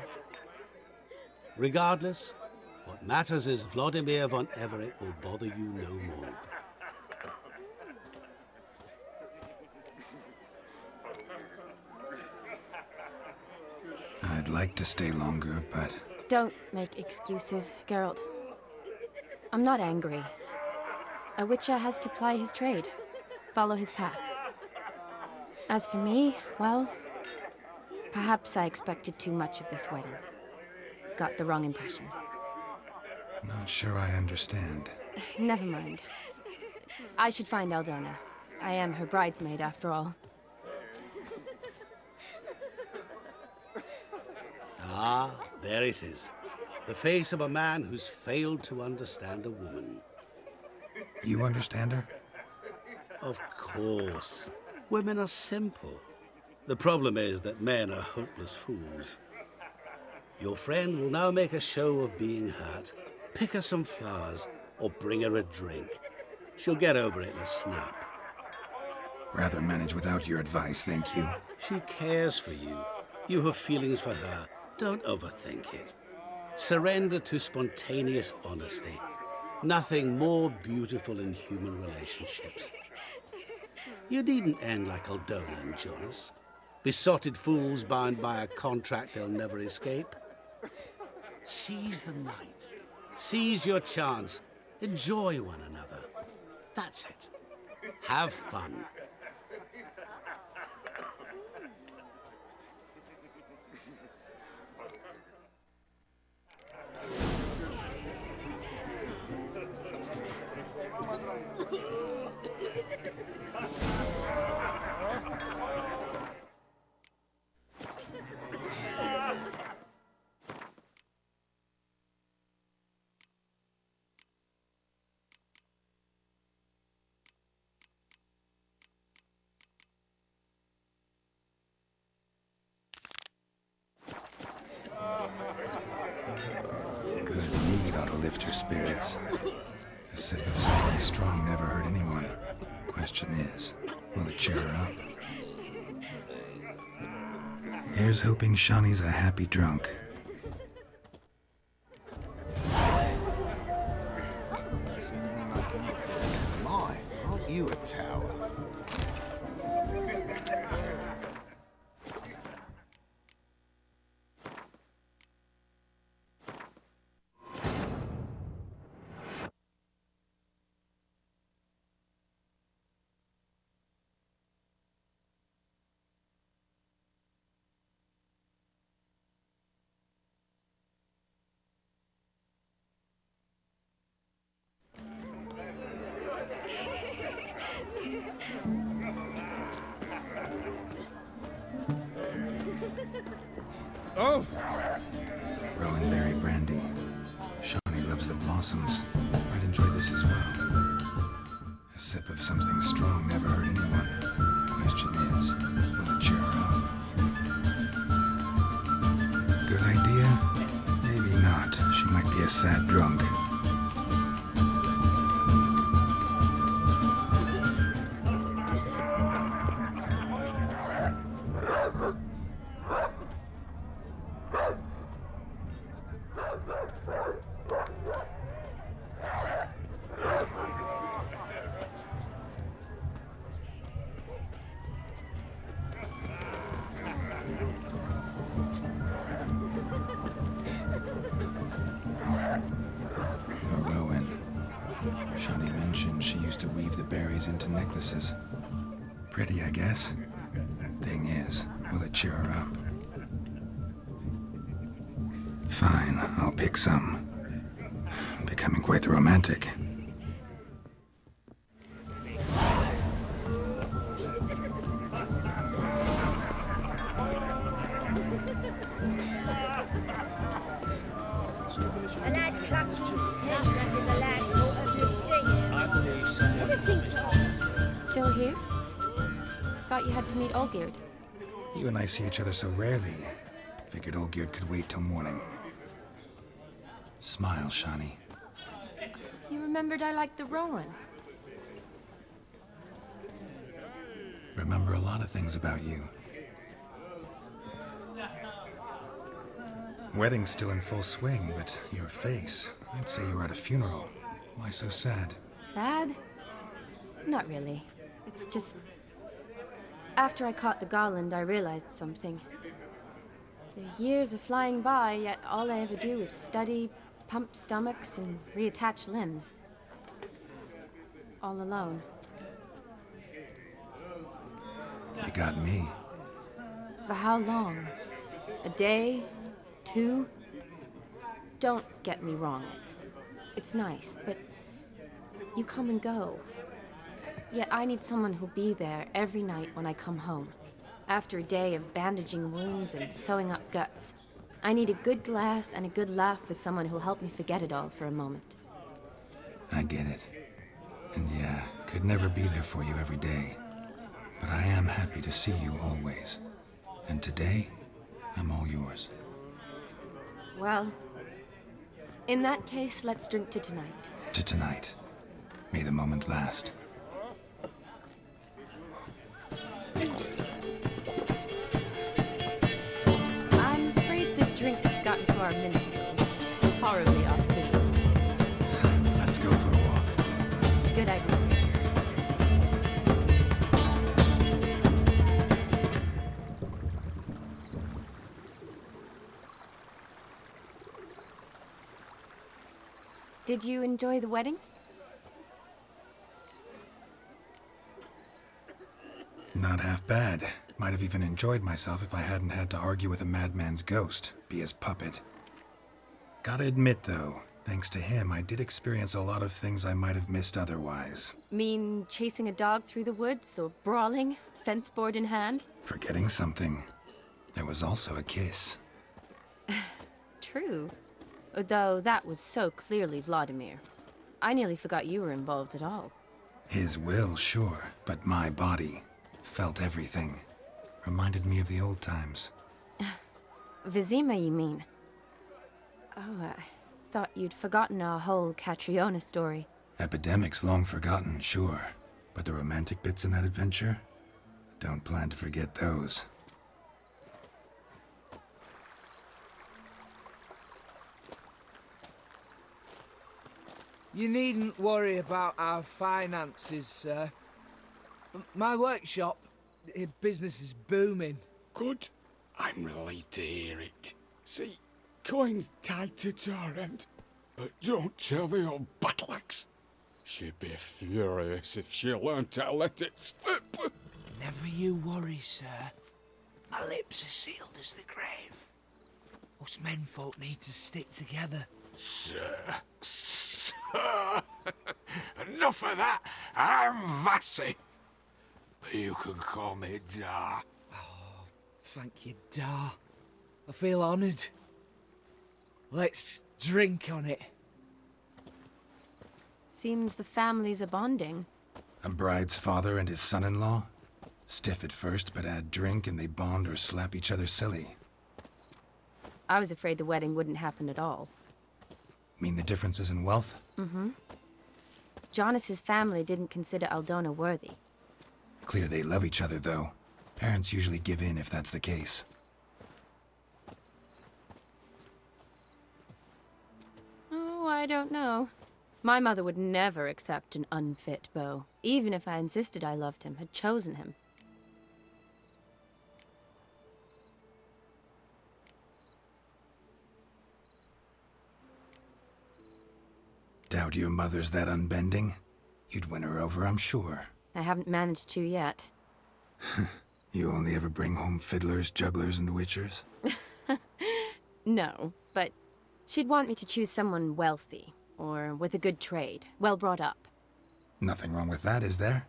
Q: Regardless, what matters is Vladimir von Everett will bother you no more.
E: I'd like to stay longer, but...
R: Don't make excuses, Geralt. I'm not angry. A witcher has to ply his trade, follow his path. As for me, well, perhaps I expected too much of this wedding. Got the wrong impression.
E: Not sure I understand.
R: Never mind. I should find Aldona. I am her bridesmaid, after all.
Q: Ah, there it is. The face of a man who's failed to understand a woman.
E: You understand her?
Q: Of course. Women are simple. The problem is that men are hopeless fools. Your friend will now make a show of being hurt, pick her some flowers, or bring her a drink. She'll get over it in a snap.
E: Rather manage without your advice, thank you.
Q: She cares for you. You have feelings for her. Don't overthink it. Surrender to spontaneous honesty. Nothing more beautiful in human relationships. You needn't end like Aldona and Jonas. Besotted fools bound by a contract they'll never escape. Seize the night. Seize your chance. Enjoy one another. That's it. Have fun.
E: Lift your spirits. A sip of something strong never hurt anyone. Question is, will it cheer her up? Here's hoping Shani's a happy drunk.
N: My, aren't you a tower?
O: Oh!
E: Rowanberry brandy. Shani loves the blossoms. Might enjoy this as well. A sip of something strong never hurt anyone. Question is, will it cheer her up? be a sad drunk. Shani mentioned she used to weave the berries into necklaces. Pretty, I guess. Thing is, will it cheer her up? Fine, I'll pick some. Becoming quite the romantic.
J: A lad clutching sticks is a lad out of the streets. What do you think, Tom?
R: Still here? Thought you had to meet Olgierd.
E: You and I see each other so rarely. Figured Olgierd could wait till morning. Smile, Shani.
R: You remembered I liked the Rowan.
E: Remember a lot of things about you. Wedding's still in full swing, but your face, I'd say you were at a funeral. Why so sad?
R: Sad? Not really. It's just... After I caught the garland, I realized something. The years are flying by, yet all I ever do is study, pump stomachs, and reattach limbs. All alone.
E: You got me.
R: For how long? A day? 2? Don't get me wrong. It's nice, but you come and go. Yet I need someone who'll be there every night when I come home. After a day of bandaging wounds and sewing up guts, I need a good glass and a good laugh with someone who'll help me forget it all for a moment.
E: I get it. And yeah, could never be there for you every day. But I am happy to see you always. And today, I'm all yours.
R: Well, in that case, let's drink to tonight.
E: To tonight. May the moment last.
R: I'm afraid the drink's gotten to our minstrels. Horribly off-key.
E: Let's go for a walk.
R: Good idea. Did you enjoy the wedding?
E: Not half bad. Might have even enjoyed myself if I hadn't had to argue with a madman's ghost, be his puppet. Gotta admit, though, thanks to him, I did experience a lot of things I might have missed otherwise.
R: Mean chasing a dog through the woods, or brawling, fence board in hand?
E: Forgetting something. There was also a kiss.
R: True. Though that was so clearly Vladimir. I nearly forgot you were involved at all.
E: His will, sure, but my body felt everything. Reminded me of the old times.
R: Vizima, you mean? Oh, I thought you'd forgotten our whole Catriona story.
E: Epidemics long forgotten, sure. But the romantic bits in that adventure? Don't plan to forget those.
D: You needn't worry about our finances, sir. My workshop, business is booming.
U: Good. I'm relieved to hear it. See, coin's tied to Torrent, but don't tell the old battle-axe. She'd be furious if she learned to let it slip.
D: Never you worry, sir. My lips are sealed as the grave. Us menfolk need to stick together.
U: Sir. Enough of that. I'm Vassy. But you can call me Dar.
D: Oh, thank you, Dar. I feel honoured. Let's drink on it.
R: Seems the families are bonding.
E: A bride's father and his son-in-law? Stiff at first, but add drink and they bond or slap each other silly.
R: I was afraid the wedding wouldn't happen at all.
E: Mean the differences in wealth?
R: Mm-hmm. Jonas's family didn't consider Aldona worthy.
E: Clear they love each other, though. Parents usually give in if that's the case.
R: Oh, I don't know. My mother would never accept an unfit beau, even if I insisted I loved him, had chosen him.
E: Doubt your mother's that unbending? You'd win her over, I'm sure.
R: I haven't managed to yet.
E: You only ever bring home fiddlers, jugglers, and witchers?
R: No, but she'd want me to choose someone wealthy, or with a good trade, well brought up.
E: Nothing wrong with that, is there?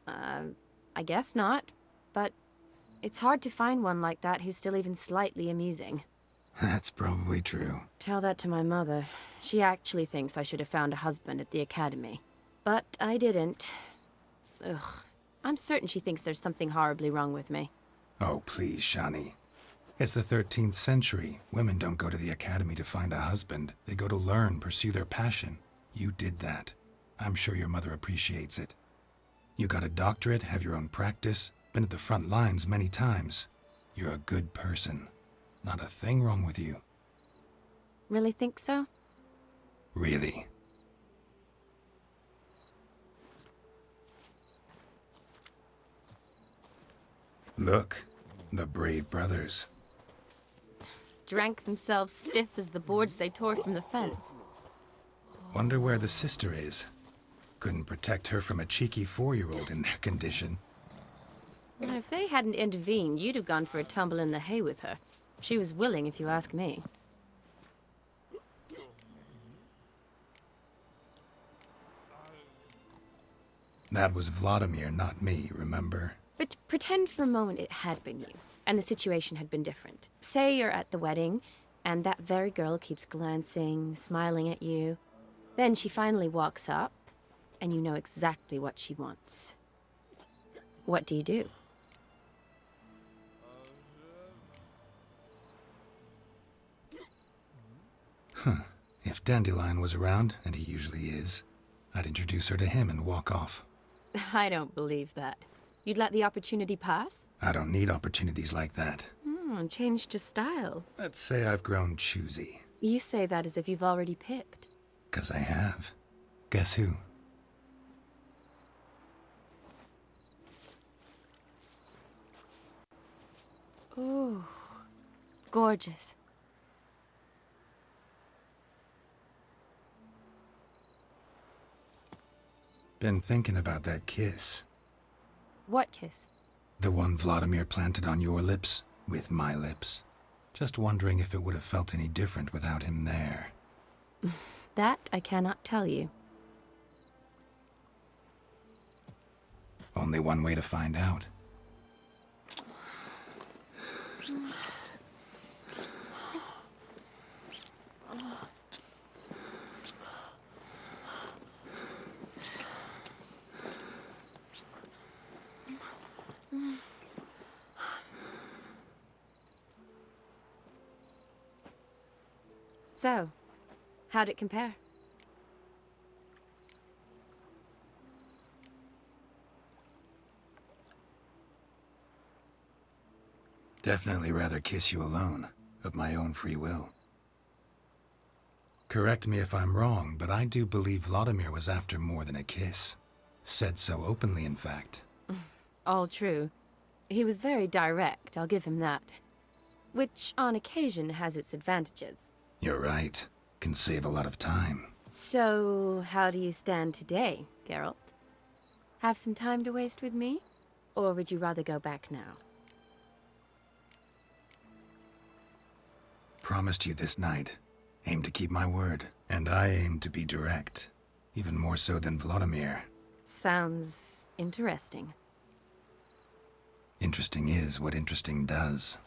R: I guess not, but it's hard to find one like that who's still even slightly amusing.
E: That's probably true.
R: Tell that to my mother. She actually thinks I should have found a husband at the academy. But I didn't. Ugh. I'm certain she thinks there's something horribly wrong with me.
E: Oh, please, Shani. It's the 13th century. Women don't go to the academy to find a husband. They go to learn, pursue their passion. You did that. I'm sure your mother appreciates it. You got a doctorate, have your own practice, been at the front lines many times. You're a good person. Not a thing wrong with you.
R: Really think so?
E: Really. Look, the brave brothers.
R: Drank themselves stiff as the boards they tore from the fence.
E: Wonder where the sister is. Couldn't protect her from a cheeky 4-year-old in their condition.
R: Well, if they hadn't intervened, you'd have gone for a tumble in the hay with her. She was willing, if you ask me.
E: That was Vladimir, not me, remember?
R: But pretend for a moment it had been you, and the situation had been different. Say you're at the wedding, and that very girl keeps glancing, smiling at you. Then she finally walks up, and you know exactly what she wants. What do you do?
E: Huh. If Dandelion was around, and he usually is, I'd introduce her to him and walk off.
R: I don't believe that. You'd let the opportunity pass?
E: I don't need opportunities like that.
R: Changed your style.
E: Let's say I've grown choosy.
R: You say that as if you've already picked.
E: 'Cause I have. Guess who?
R: Ooh, gorgeous.
E: Been thinking about that kiss.
R: What kiss?
E: The one Vladimir planted on your lips, with my lips. Just wondering if it would have felt any different without him there.
R: That I cannot tell you.
E: Only one way to find out.
R: So, how'd it compare?
E: Definitely rather kiss you alone, of my own free will. Correct me if I'm wrong, but I do believe Vladimir was after more than a kiss. Said so openly, in fact.
R: All true. He was very direct, I'll give him that. Which, on occasion, has its advantages.
E: You're right. Can save a lot of time.
R: So, how do you stand today, Geralt? Have some time to waste with me? Or would you rather go back now?
E: Promised you this night. Aim to keep my word. And I aim to be direct. Even more so than Vladimir.
R: Sounds interesting.
E: Interesting is what interesting does.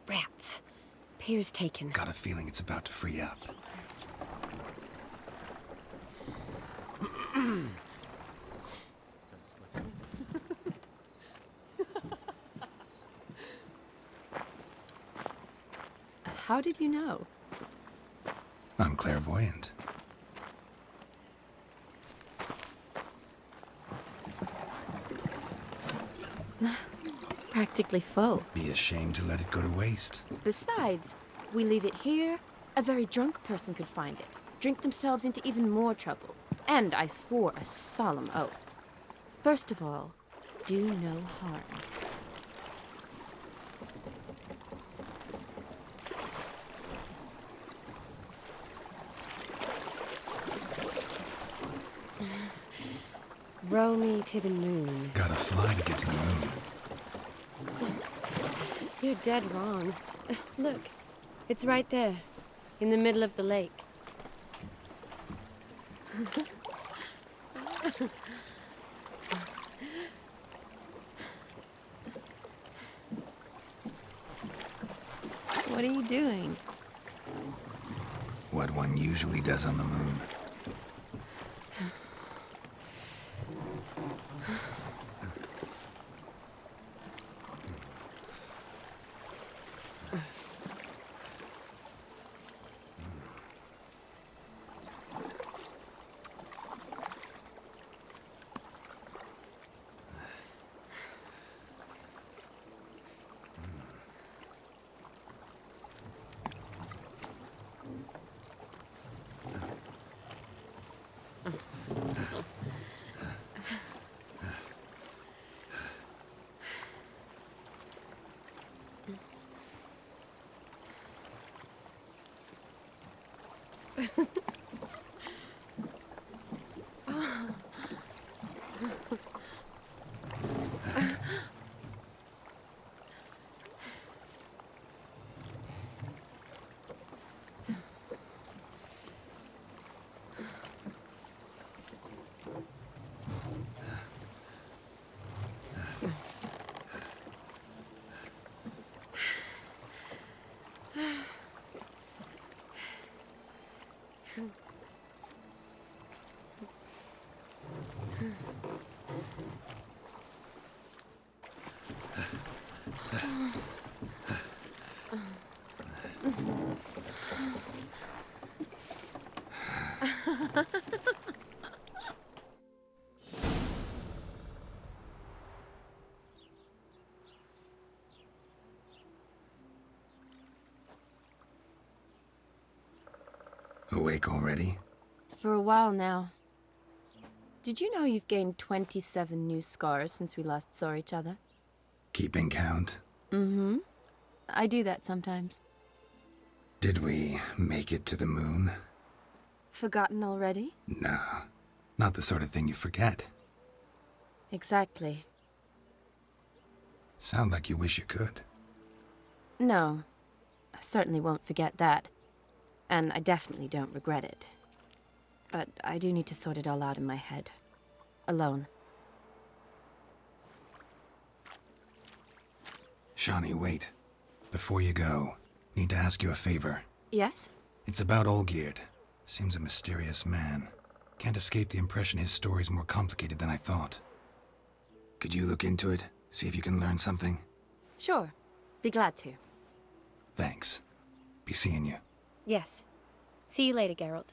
R: Rats. Pier's taken.
E: Got a feeling it's about to free up.
R: How did you know?
E: I'm clairvoyant.
R: Practically full.
E: Be ashamed to let it go to waste.
R: Besides, we leave it here, a very drunk person could find it, drink themselves into even more trouble. And I swore a solemn oath. First of all, do no harm. Row me to the moon.
E: Gotta fly to get to the moon.
R: You're dead wrong. Look, it's right there, in the middle of the lake. What are you doing?
E: What one usually does on the moon. Awake already?
R: For a while now. Did you know you've gained 27 new scars since we last saw each other?
E: Keeping count?
R: Mm-hmm. I do that sometimes.
E: Did we make it to the moon?
R: Forgotten already?
E: No, not the sort of thing you forget.
R: Exactly.
E: Sound like you wish you could.
R: No, I certainly won't forget that. And I definitely don't regret it. But I do need to sort it all out in my head. Alone.
E: Shawnee, wait. Before you go, need to ask you a favor.
R: Yes?
E: It's about Olgierd. Seems a mysterious man. Can't escape the impression his story's more complicated than I thought. Could you look into it? See if you can learn something?
R: Sure. Be glad to.
E: Thanks. Be seeing you.
R: Yes. See you later, Geralt.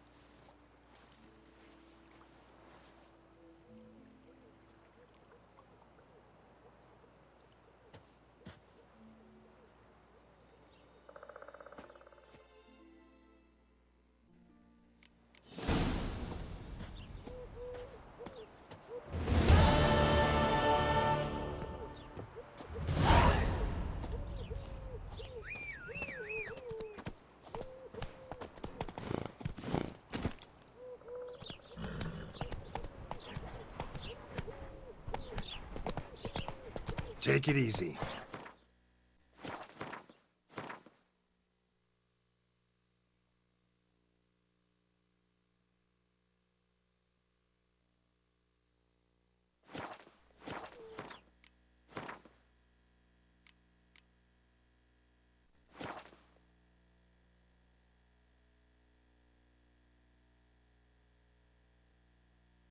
E: Take it easy.